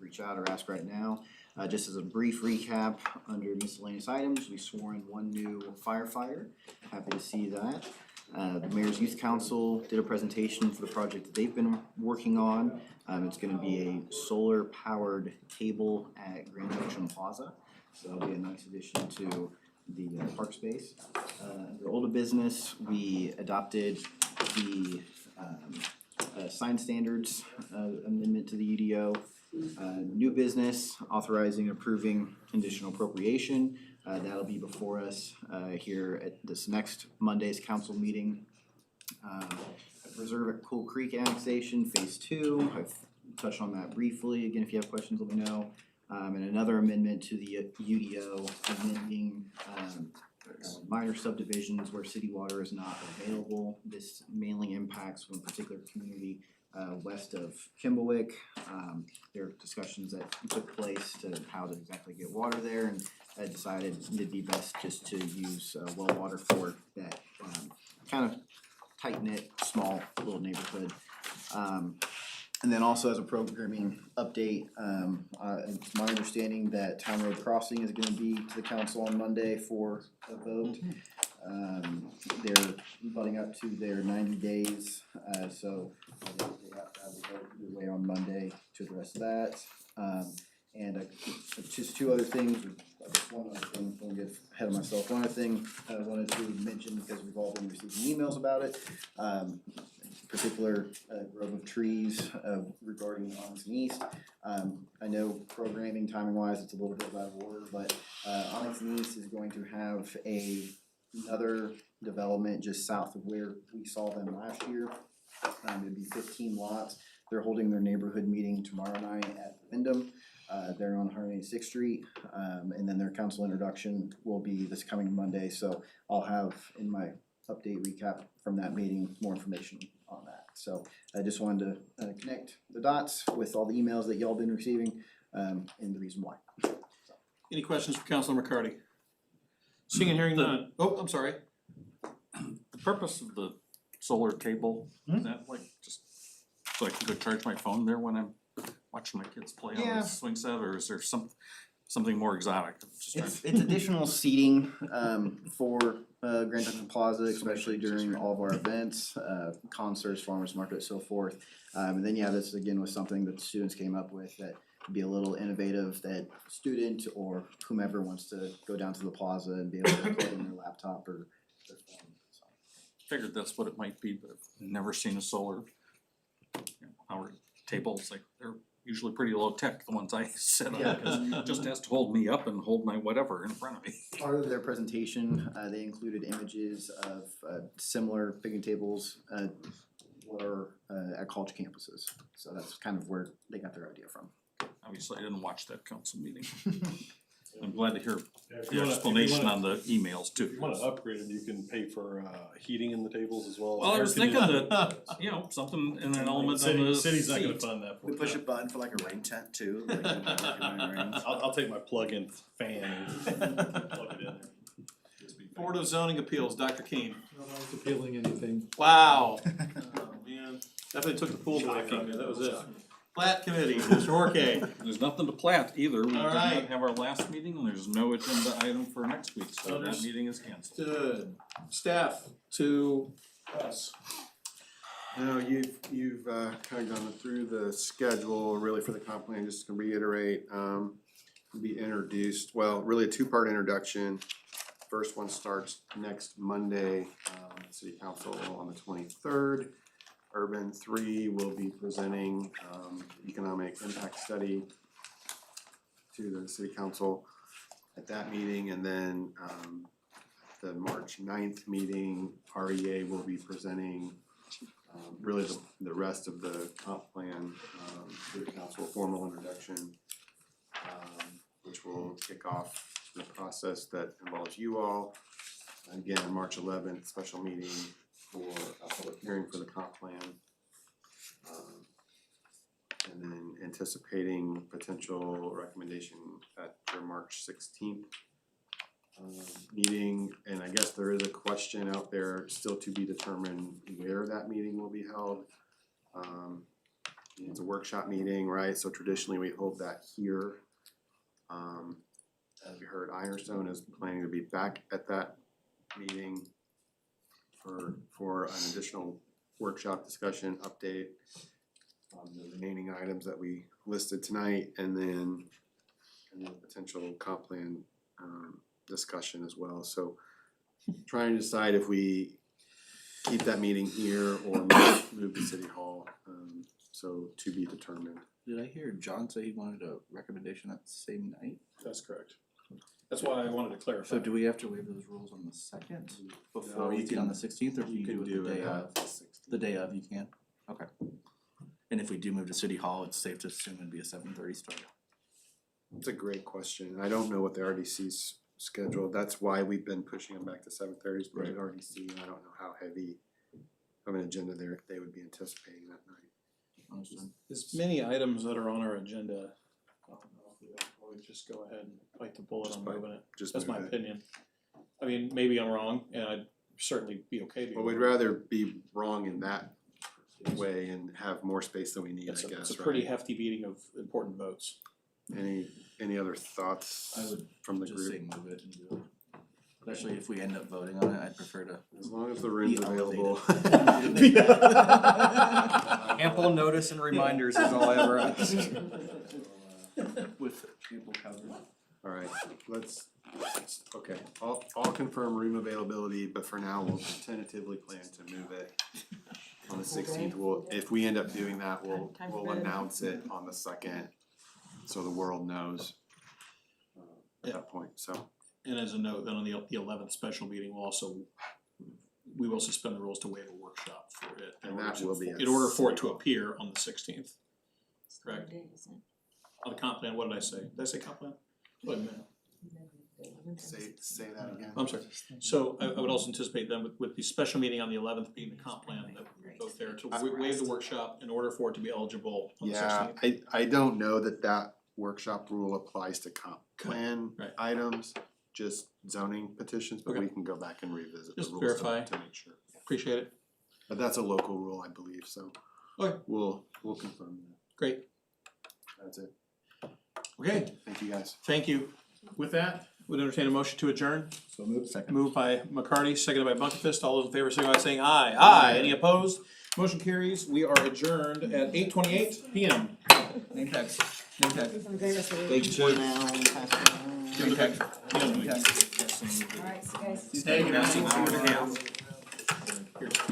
reach out or ask right now. Just as a brief recap, under miscellaneous items, we swore in one new firefighter. Happy to see that. The Mayor's Youth Council did a presentation for the project that they've been working on. It's gonna be a solar-powered table at Grand Junction Plaza. So that'll be a nice addition to the park space. Under older business, we adopted the sign standards amendment to the UDO. New business, authorizing and approving conditional appropriation. That'll be before us here at this next Monday's council meeting. Reserve at Cool Creek annexation, phase 2. I've touched on that briefly. Again, if you have questions, let me know. And another amendment to the UDO amending minor subdivisions where city water is not available. This mainly impacts one particular community west of Kimblewick. There are discussions that took place to how to exactly get water there, and I decided it'd be best just to use well water for that kind of tight-knit, small little neighborhood. And then also as a programming update, it's my understanding that Town Road Crossing is gonna be to the council on Monday for a vote. They're butting up to their 90 days, so they have to have the vote way on Monday to address that. And just two other things, one other thing, don't get ahead of myself, one other thing I wanted to mention because we've all been receiving emails about it. Particular grove of trees regarding Onyx and East. I know programming timing wise it's a little bit out of order, but Onyx and East is going to have another development just south of where we saw them last year. It'd be 15 lots. They're holding their neighborhood meeting tomorrow night at the Wyndham. They're on 186th Street, and then their council introduction will be this coming Monday. So I'll have in my update recap from that meeting more information on that. So I just wanted to connect the dots with all the emails that y'all been receiving and the reason why. Any questions for Councilor McCarty? Seeing and hearing none. Oh, I'm sorry. The purpose of the solar table, is that like just so I can go charge my phone there when I'm watching my kids play on Yeah. the swing set, or is there something more exotic? I'm just trying It's additional seating for Grand Junction Plaza, especially during all of our events, concerts, farmers market, so forth. And then this again was something that the students came up with that would be a little innovative, that student or whomever wants to go down to the plaza and be able to plug in their laptop or their phone. So. figured that's what it might be, but I've never seen a solar powered table. It's like they're usually pretty low tech, the ones I sit on, because it just has to hold me up and hold my whatever in front of me. Part of their presentation, they included images of similar picnic tables were at college campuses. So that's kind of where they got their idea from. Obviously, I didn't watch that council meeting. I'm glad to hear If the you wanna- explanation on the emails If you too. wanna upgrade them, you can pay for heating in the tables as well as. Well, I air was thinking conditioning. that, something in an element of the City's not gonna seat. fund that. We push a button for like a rain tent too, like when it rains. I'll take my plug-in fan and plug it in there. Board of Zoning Appeals, Dr. Keen. No, I was appealing anything. Wow. Oh, man. Definitely took the full truck from you, that was it. Plat Committee, Mr. Horke. There's nothing to plat either. We did not Alright. have our last meeting and there's no agenda item for next week, so that Understood. meeting is canceled. Good. Staff to us. No, you've kind of gone through the schedule really for the comp plan, just to reiterate, be introduced, well, really a two-part introduction. First one starts next Monday, city council on the 23rd. Urban 3 will be presenting economic impact study to the city council at that meeting, and then the March 9th meeting, REA will be presenting really the rest of the comp plan to the council, formal introduction, which will kick off the process that involves you all. Again, March 11th, special meeting for a public hearing for the comp plan. And then anticipating potential recommendation at your March 16th meeting. And I guess there is a question out there still to be determined where that meeting will be held. It's a workshop meeting, right? So traditionally we hold that here. As we heard, Ironstone is planning to be back at that meeting for an additional workshop discussion update on the remaining items that we listed tonight, and then potential comp plan discussion as well. So trying to decide if we keep that meeting here or move to City Hall, so to be determined. Did I hear John say he wanted a recommendation that same night? That's correct. That's why I wanted to clarify. So do we have to waive those rules on the second before No, we you see it on can- the 16th, or can you do it the day of? at the 16th. The day of, you can? Okay. And if we do move to City Hall, it's safe to assume it'd be a 7:30 start. It's a great question. I don't know what the RDC's schedule. That's why we've been pushing them back to 7:30 because of RDC. And I don't know how heavy of an agenda they would be anticipating that night. Understood. As many items that are on our agenda, I don't know if we always just go ahead and bite the bullet on moving it. Just That's move my it. opinion. I mean, maybe I'm wrong, and I'd certainly be okay to. But we'd rather be wrong in that way and have more space than we need, I It's guess, a pretty right? hefty beating of important votes. Any other thoughts I would from the Just say group? move it and do it. Especially if we end up voting on it, I'd prefer to. As long as the room's Be available. Ample notice and reminders is all I ever ask. With ample coverage. Alright, okay, I'll confirm room availability, but for now, we'll tentatively plan to move it on the 16th. If we end up doing that, we'll announce it on the 2nd, so the world knows at that point, so. And as a note, then on the 11th special meeting, we will suspend the rules to waive a workshop for it. And that will be in order for it to appear on the 16th. Correct. Day, isn't On the comp plan, what did I say? Did I say comp plan? Wait a minute. it? Say that again. I'm sorry. So I would also anticipate then with the special meeting on the 11th being the comp plan, that we both there to waive the workshop in order for it to be eligible on the 16th. Yeah, I don't know that workshop rule applies to comp plan Right. items, just zoning petitions, but we Okay. can go back and revisit the Just rules verify. to make sure. Appreciate it. But that's a local rule, I believe, so Okay, we'll confirm that. great. That's it. Okay, Thank you, guys. thank you. With that, would entertain a motion to adjourn. So move second. Moved by McCarty, seconded by Bunkfist. All those in favor, signify by saying aye. Aye. Any opposed? Motion carries. We are adjourned at 8:28 PM. Name tags. Name tag. Big boy now, pass it around. Name tag. Alright, so guys. Hey, good afternoon.